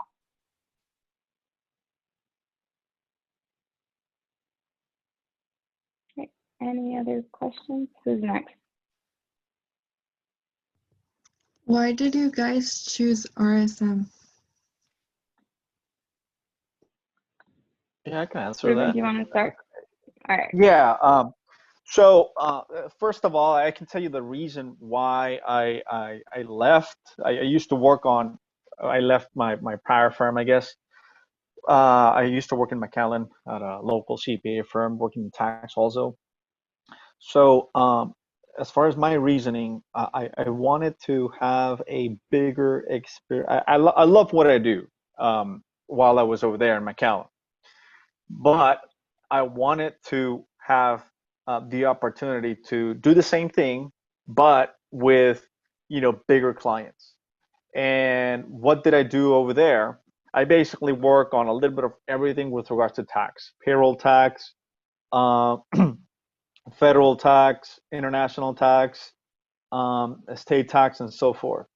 Speaker 8: Okay. Any other questions? Who's next?
Speaker 5: Why did you guys choose RSM?
Speaker 7: Yeah, I can answer
Speaker 8: Ruben,
Speaker 7: that.
Speaker 8: do you want to start? All right.
Speaker 7: Yeah. So first of all, I can tell you the reason why I left. I used to work on. I left my prior firm, I guess. I used to work in McAllen at a local CPA firm, working in tax also. So as far as my reasoning, I wanted to have a bigger experience. I love what I do while I was over there in McAllen, but I wanted to have the opportunity to do the same thing, but with bigger clients. And what did I do over there? I basically work on a little bit of everything with regards to tax, payroll tax, federal tax, international tax, estate tax, and so forth.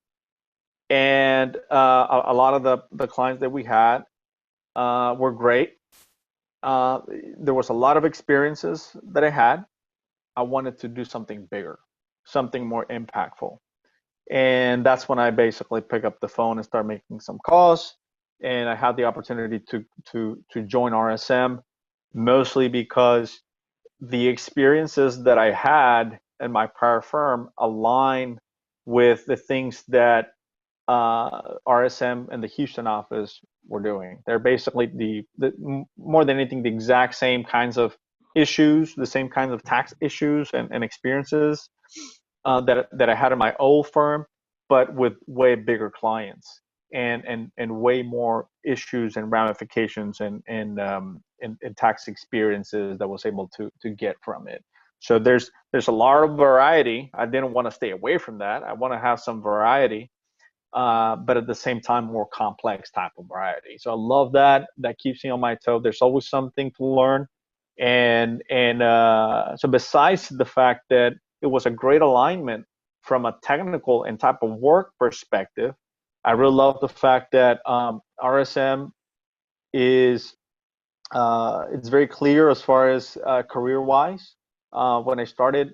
Speaker 7: And a lot of the clients that we had were great. There was a lot of experiences that I had. I wanted to do something bigger, something more impactful. And that's when I basically pick up the phone and start making some calls. And I had the opportunity to join RSM, mostly because the experiences that I had in my prior firm align with the things that RSM and the Houston office were doing. They're basically the more than anything the exact same kinds of issues, the same kinds of tax issues and experiences that I had in my old firm, but with way bigger clients and way more issues and ramifications and tax experiences that was able to get from it. So there's a lot of variety. I didn't want to stay away from that. I want to have some variety, but at the same time, more complex type of variety. So I love that. That keeps me on my toe. There's always something to learn. And so besides the fact that it was a great alignment from a technical and type of work perspective, I really love the fact that RSM is it's very clear as far as career-wise. When I started,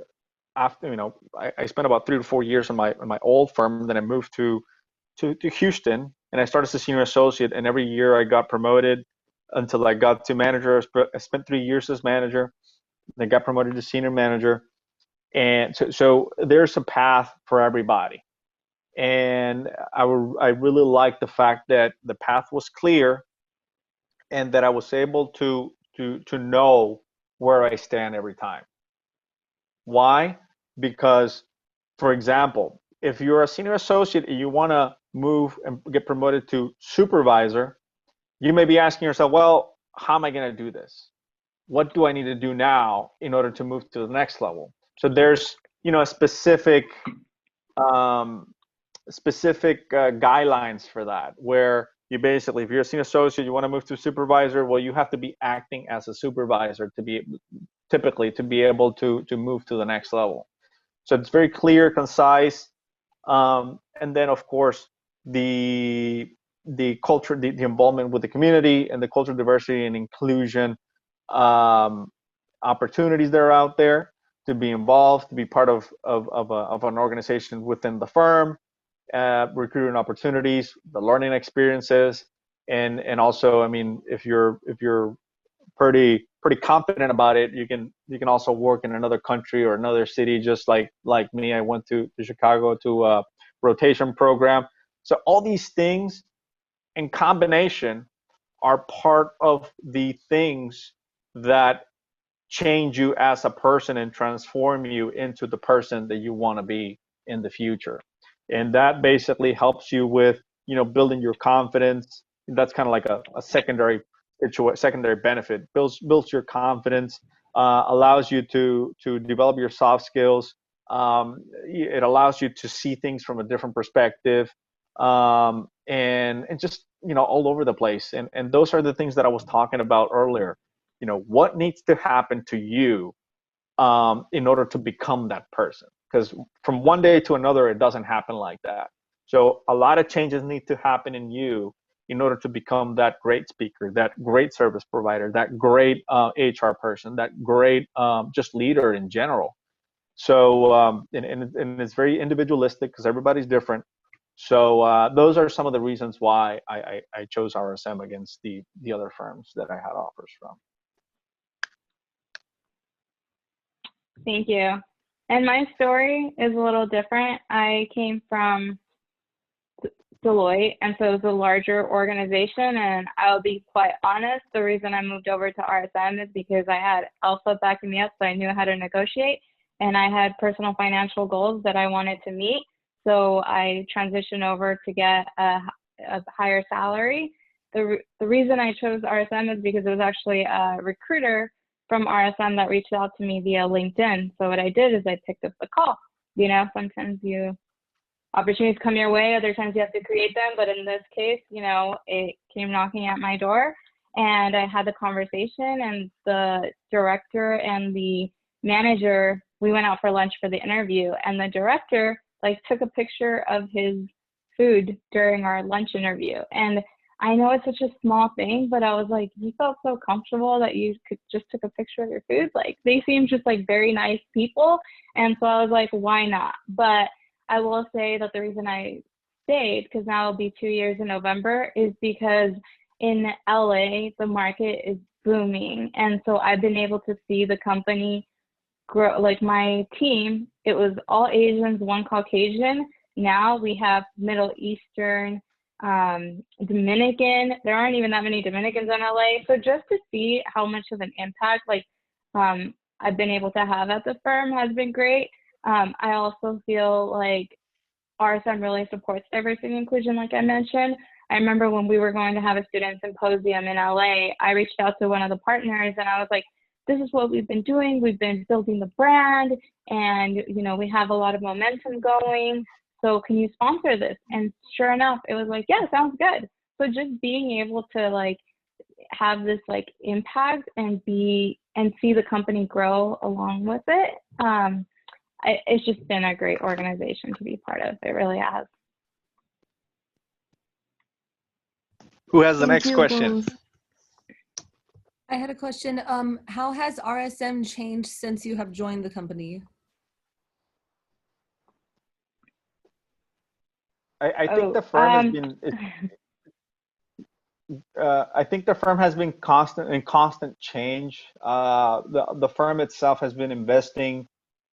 Speaker 7: after I spent about 3 to 4 years in my old firm. Then I moved to Houston, and I started as a senior associate. And every year I got promoted until I got to manager. I spent 3 years as manager. Then got promoted to senior manager. And so there's a path for everybody. And I really like the fact that the path was clear, and that I was able to know where I stand every time. Why? Because, for example, if you're a senior associate and you want to move and get promoted to supervisor, you may be asking yourself, well, how am I going to do this? What do I need to do now in order to move to the next level? So there's a specific guidelines for that, where you basically, if you're a senior associate, you want to move to supervisor, well, you have to be acting as a supervisor to be able to move to the next level. So it's very clear, concise, and then of course the culture, the involvement with the community, and the cultural diversity and inclusion opportunities that are out there to be involved, to be part of an organization within the firm, recruiting opportunities, the learning experiences, and also, I mean, if you're pretty confident about it, you can also work in another country or another city, just like me. I went to Chicago to a rotation program. So all these things in combination are part of the things that change you as a person and transform you into the person that you want to be in the future. And that basically helps you with, building your confidence. That's kind of like a secondary benefit. Builds your confidence, allows you to develop your soft skills. It allows you to see things from a different perspective, and just, all over the place. And those are the things that I was talking about earlier. What needs to happen to you in order to become that person? Because from one day to another, it doesn't happen like that. So a lot of changes need to happen in you in order to become that great speaker, that great service provider, that great HR person, that great just leader in general. So and it's very individualistic because everybody's different. So those are some of the reasons why I chose RSM against the other firms that I had offers from.
Speaker 8: Thank you. And my story is a little different. I came from Deloitte, and so it was a larger organization. And I'll be quite honest, the reason I moved over to RSM is because I had Alpha backing me up, so I knew how to negotiate. And I had personal financial goals that I wanted to meet. So I transitioned over to get a higher salary. The reason I chose RSM is because it was actually a recruiter from RSM that reached out to me via LinkedIn. So what I did is I picked up the call. Sometimes opportunities come your way, other times you have to create them. But in this case, it came knocking at my door, and I had the conversation, and the director and the manager, we went out for lunch for the interview, and the director took a picture of his food during our lunch interview. And I know it's such a small thing, but I was like, you felt so comfortable that you could just took a picture of your food. They seem just very nice people. And so I was like, why not? But I will say that the reason I stayed, because now it'll be 2 years in November, is because in LA, the market is booming. And so I've been able to see the company grow. My team, it was all Asians, one Caucasian. Now we have Middle Eastern, Dominican. There aren't even that many Dominicans in LA. So just to see how much of an impact I've been able to have at the firm has been great. I also feel like RSM really supports diversity and inclusion, like I mentioned. I remember when we were going to have a student symposium in LA, I reached out to one of the partners and I was like, this is what we've been doing. We've been building the brand, and we have a lot of momentum going. So can you sponsor this? And sure enough, it was like, yeah, sounds good. So just being able to have this impact and see the company grow along with it. It's just been a great organization to be part of. It really has.
Speaker 7: Who has the
Speaker 5: Thank
Speaker 7: next
Speaker 5: you
Speaker 7: question?
Speaker 5: both.
Speaker 4: I had a question. How has RSM changed since you have joined the company?
Speaker 7: I think the firm has been. I think the firm has been constant change. The firm itself has been investing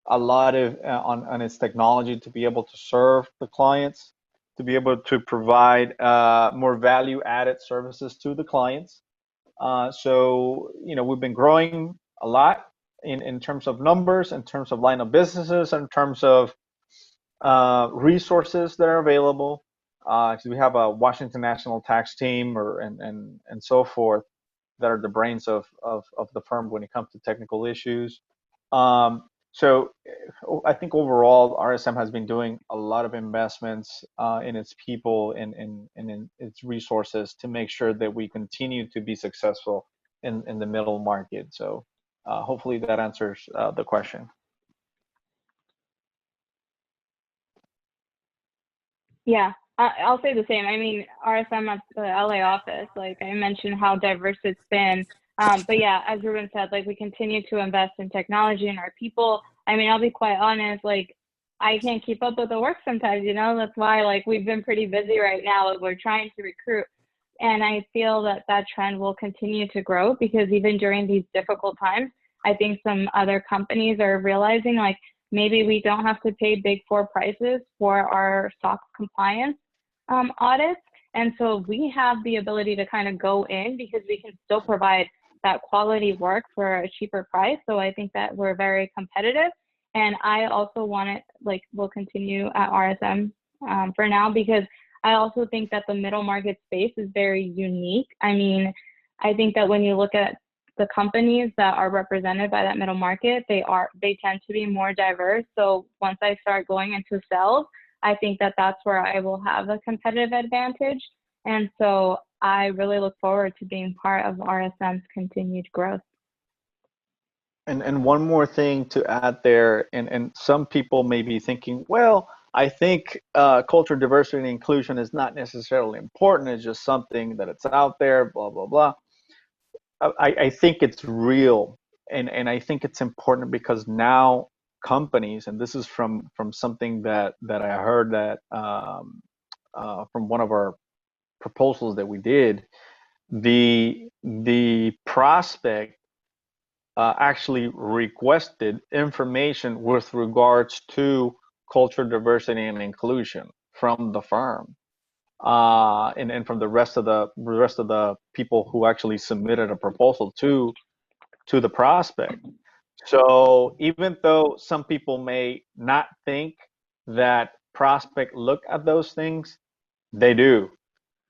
Speaker 7: a lot of on its technology to be able to serve the clients, to be able to provide more value-added services to the clients. So we've been growing a lot in terms of numbers, in terms of line of businesses, in terms of resources that are available. So we have a Washington National Tax team, and so forth, that are the brains of the firm when it comes to technical issues. So I think overall, RSM has been doing a lot of investments in its people and in its resources to make sure that we continue to be successful in the middle market. So hopefully that answers the question.
Speaker 8: Yeah, I'll say the same. I mean, RSM at the LA office, like I mentioned how diverse it's been. But yeah, as Ruben said, like we continue to invest in technology and our people. I mean, I'll be quite honest, like I can't keep up with the work sometimes, you know, that's why like we've been pretty busy right now. Like, we're trying to recruit. And I feel that that trend will continue to grow because even during these difficult times, I think some other companies are realizing like maybe we don't have to pay big four prices for our SOX compliance audits. And so we have the ability to kind of go in because we can still provide that quality work for a cheaper price. So I think that we're very competitive. And I also want it, like, we'll continue at RSM for now because I also think that the middle market space is very unique. I mean, I think that when you look at the companies that are represented by that middle market, they tend to be more diverse. So once I start going into sales, I think that that's where I will have a competitive advantage. And so I really look forward to being part of RSM's continued growth.
Speaker 7: And one more thing to add there, and some people may be thinking, well, I think culture, diversity, and inclusion is not necessarily important. It's just something that it's out there, blah, blah, blah. I think it's real. And I think it's important because now companies, and this is from something that I heard that from one of our proposals that we did, the prospect actually requested information with regards to culture, diversity, and inclusion from the firm, and from the rest of the people who actually submitted a proposal to the prospect. So even though some people may not think that prospect look at those things, they do.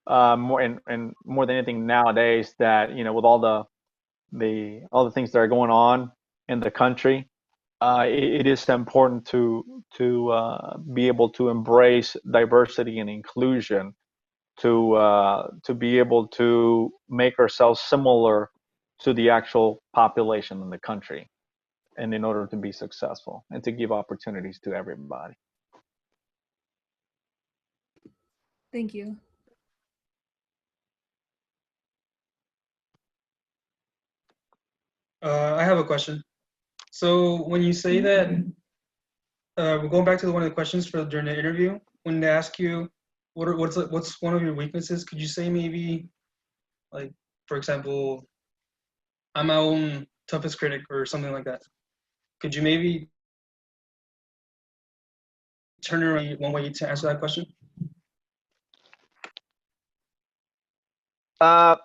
Speaker 7: More and more than anything nowadays, that with all the things that are going on in the country, it is important to be able to embrace diversity and inclusion, to be able to make ourselves similar to the actual population in the country, and in order to be successful and to give opportunities to everybody.
Speaker 4: Thank you.
Speaker 9: I have a question. So when you say that, we're going back to one of the questions during the interview, when they ask you what's one of your weaknesses, could you say maybe, like, for example, I'm my own toughest critic or something like that? Could you maybe turn it around one way to answer that question?
Speaker 7: I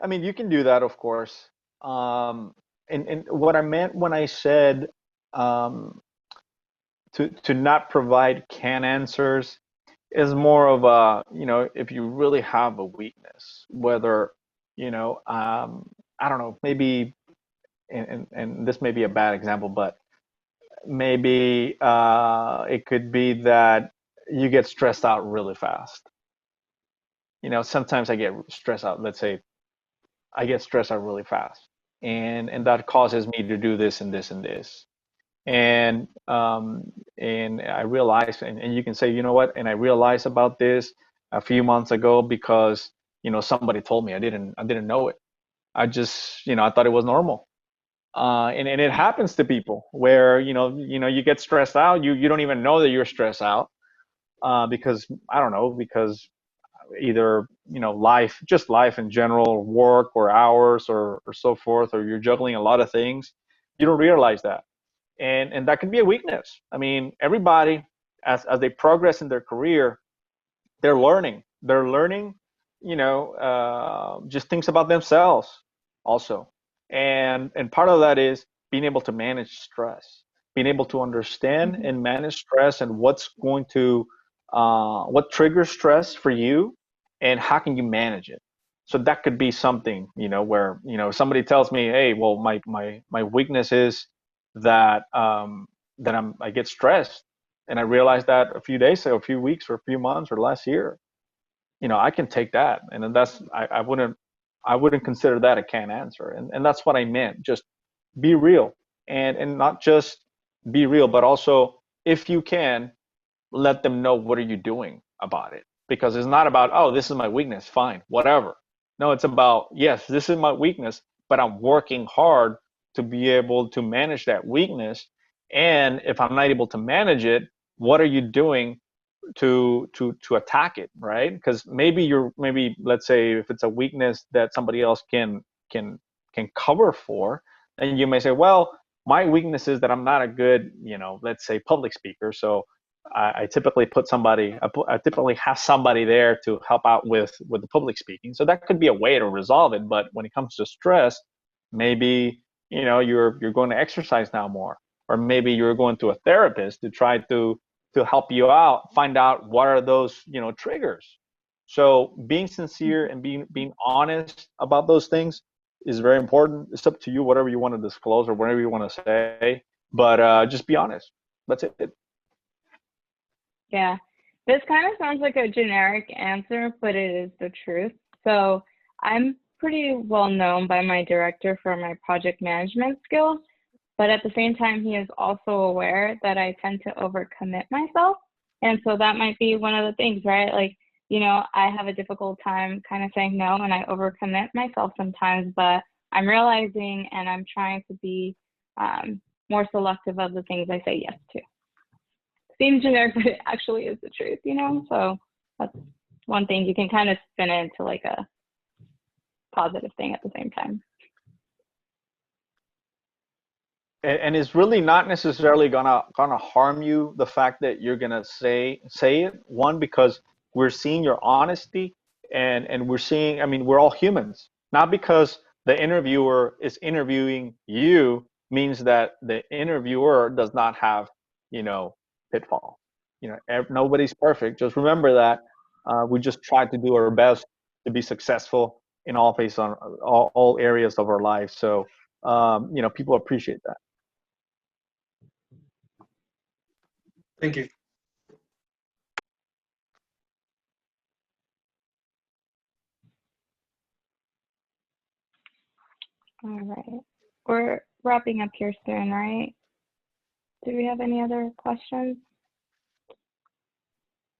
Speaker 7: mean, you can do that, of course. And what I meant when I said to not provide canned answers is more of a, if you really have a weakness, whether, I don't know, maybe, and this may be a bad example, but maybe it could be that you get stressed out really fast. Sometimes I get stressed out. Let's say I get stressed out really fast, and that causes me to do this and this and this. And I realized, and you can say, you know what? And I realized about this a few months ago because somebody told me. I didn't know it. I just I thought it was normal. And it happens to people where you get stressed out. You don't even know that you're stressed out because I don't know, because either life in general, work or hours or so forth, or you're juggling a lot of things. You don't realize that, and that can be a weakness. I mean, everybody, as they progress in their career, they're learning just things about themselves also. And part of that is being able to manage stress, being able to understand and manage stress, and what triggers stress for you, and how can you manage it. So that could be something, where somebody tells me, hey, well, my weakness is that I get stressed. And I realized that a few days ago, a few weeks or a few months or last year, I can take that. And then I wouldn't consider that a canned answer. And that's what I meant. Just be real, and not just be real, but also, if you can, let them know what are you doing about it. Because it's not about, oh, this is my weakness, fine, whatever. No, it's about, yes, this is my weakness, but I'm working hard to be able to manage that weakness. And if I'm not able to manage it, what are you doing to attack it, right? Because maybe let's say if it's a weakness that somebody else can cover for, and you may say, well, my weakness is that I'm not a good, let's say, public speaker. So I typically I typically have somebody there to help out with the public speaking. So that could be a way to resolve it. But when it comes to stress, maybe you're going to exercise now more, or maybe you're going to a therapist to try to help you out, find out what are those triggers. So being sincere and being honest about those things is very important. It's up to you, whatever you want to disclose or whatever you want to say, but just be honest. That's it.
Speaker 8: Yeah, this kind of sounds like a generic answer, but it is the truth. So I'm pretty well known by my director for my project management skills, but at the same time, he is also aware that I tend to overcommit myself. And so that might be one of the things, right? Like, I have a difficult time kind of saying no, and I overcommit myself sometimes, but I'm realizing and I'm trying to be more selective of the things I say yes to. Seems generic, but it actually is the truth, So that's one thing. You can kind of spin it into like a positive thing at the same time.
Speaker 7: And it's really not necessarily gonna harm you, the fact that you're gonna say it. One, because we're seeing your honesty, and we're seeing, we're all humans. Not because the interviewer is interviewing you means that the interviewer does not have, pitfall. Nobody's perfect. Just remember that we just try to do our best to be successful in all phases, on all areas of our life. So people appreciate that.
Speaker 9: Thank you.
Speaker 8: All right. We're wrapping up here soon, right? Do we have any other questions?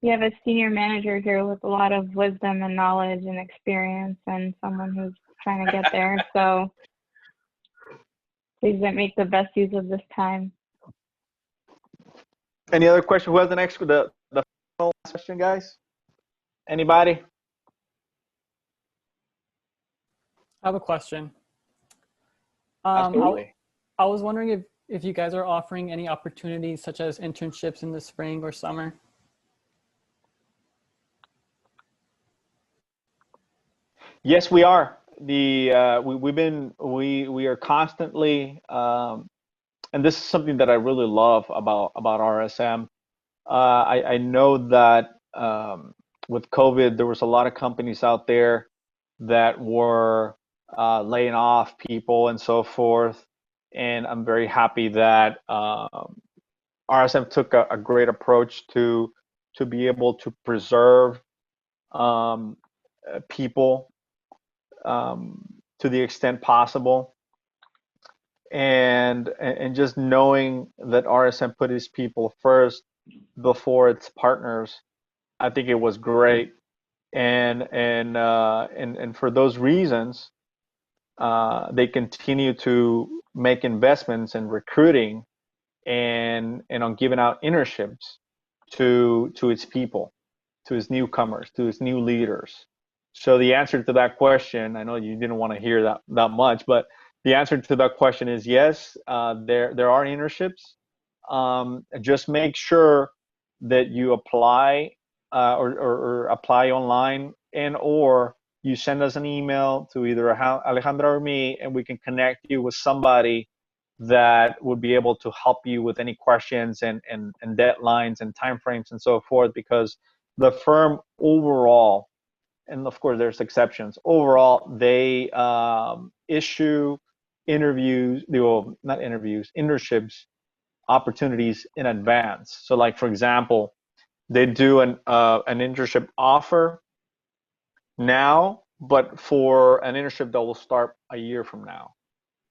Speaker 8: You have a senior manager here with a lot of wisdom and knowledge and experience, and someone who's trying to get there. So please make the best use of this time.
Speaker 7: Any other question? Who has the final question, guys? Anybody?
Speaker 10: I have a question.
Speaker 7: Absolutely.
Speaker 10: I was wondering if you guys are offering any opportunities such as internships in the spring or summer.
Speaker 7: Yes, we are. We are constantly, and this is something that I really love about RSM. I know that with COVID, there was a lot of companies out there that were laying off people and so forth. And I'm very happy that RSM took a great approach to be able to preserve people to the extent possible. And just knowing that RSM put its people first before its partners, I think it was great. And for those reasons, they continue to make investments in recruiting and on giving out internships to its people, to its newcomers, to its new leaders. So the answer to that question, I know you didn't want to hear that much, but the answer to that question is yes. There are internships. Just make sure that you apply or apply online, or you send us an email to either Alejandra or me, and we can connect you with somebody that would be able to help you with any questions and deadlines and timeframes and so forth, because the firm overall, and of course there's exceptions, overall they issue internships opportunities in advance. So like, for example, they do an internship offer now, but for an internship that will start a year from now,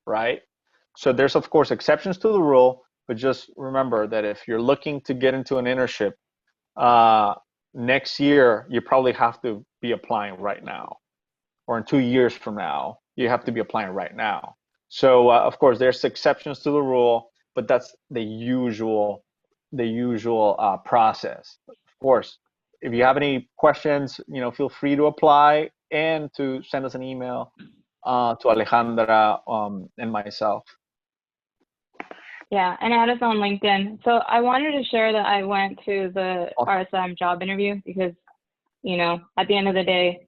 Speaker 7: right? So there's of course exceptions to the rule, but just remember that if you're looking to get into an internship next year, you probably have to be applying right now, or in 2 years from now, you have to be applying right now. So of course there's exceptions to the rule, but that's the usual process. Of course, if you have any questions, feel free to apply and to send us an email to Alejandra and myself.
Speaker 8: Yeah, and add us on LinkedIn. So I wanted to share that I went to the RSM job interview because, at the end of the day,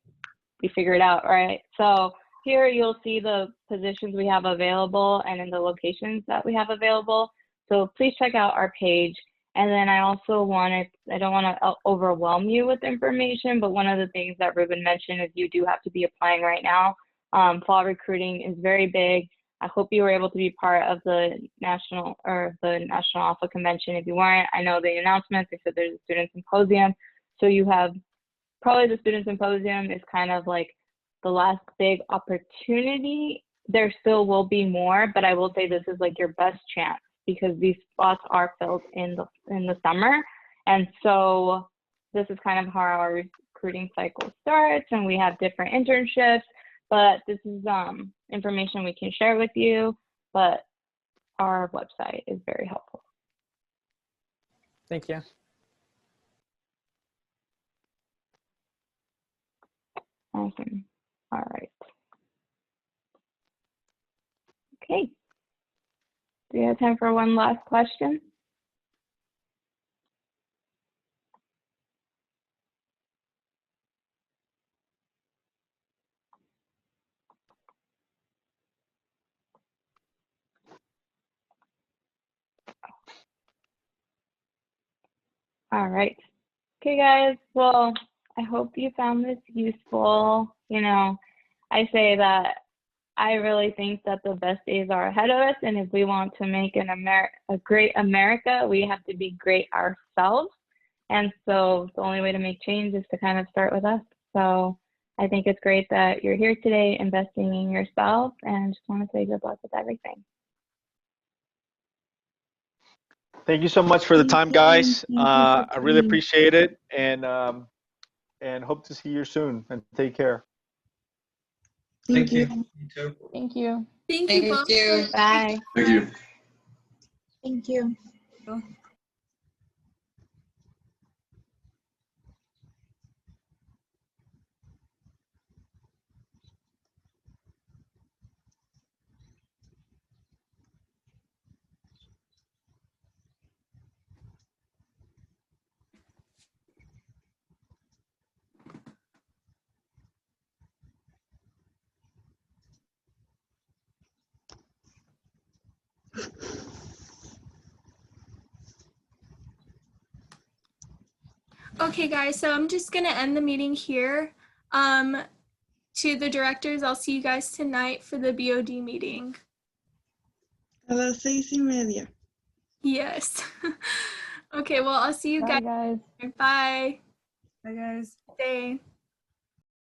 Speaker 8: we figure it out, right? So here you'll see the positions we have available and in the locations that we have available. So please check out our page. And then I also I don't want to overwhelm you with information, but one of the things that Ruben mentioned is you do have to be applying right now. Fall recruiting is very big. I hope you were able to be part of the National Alpha Convention. If you weren't, I know the announcements, they said there's a student symposium. So you have probably the student symposium is kind of like the last big opportunity. There still will be more, but I will say this is like your best chance because these spots are filled in the summer. And so this is kind of how our recruiting cycle starts, and we have different internships, but this is information we can share with you, but our website is very helpful.
Speaker 10: Thank you.
Speaker 8: Awesome. All right. Okay. Do you have time for one last question? All right. Okay, guys. Well, I hope you found this useful. I say that I really think that the best days are ahead of us, and if we want to make a great America, we have to be great ourselves. And so the only way to make change is to kind of start with us. So I think it's great that you're here today investing in yourself, and just want to say good luck with everything.
Speaker 7: Thank you so much for the time, guys.
Speaker 5: Thank you for
Speaker 7: I really
Speaker 5: coming.
Speaker 7: appreciate it, and hope to see you soon. And take care.
Speaker 9: Thank you.
Speaker 5: you.
Speaker 9: You too.
Speaker 3: Thank you.
Speaker 1: Thank you both.
Speaker 8: Bye.
Speaker 11: Thank you.
Speaker 5: Thank you.
Speaker 1: Okay, guys, so I'm just gonna end the meeting here. To the directors, I'll see you guys tonight for the BOD meeting.
Speaker 5: A las 6:30.
Speaker 1: Yes. Okay, well, I'll see you
Speaker 3: Bye,
Speaker 1: guys.
Speaker 3: guys.
Speaker 1: Bye.
Speaker 4: Bye, guys.
Speaker 1: Stay.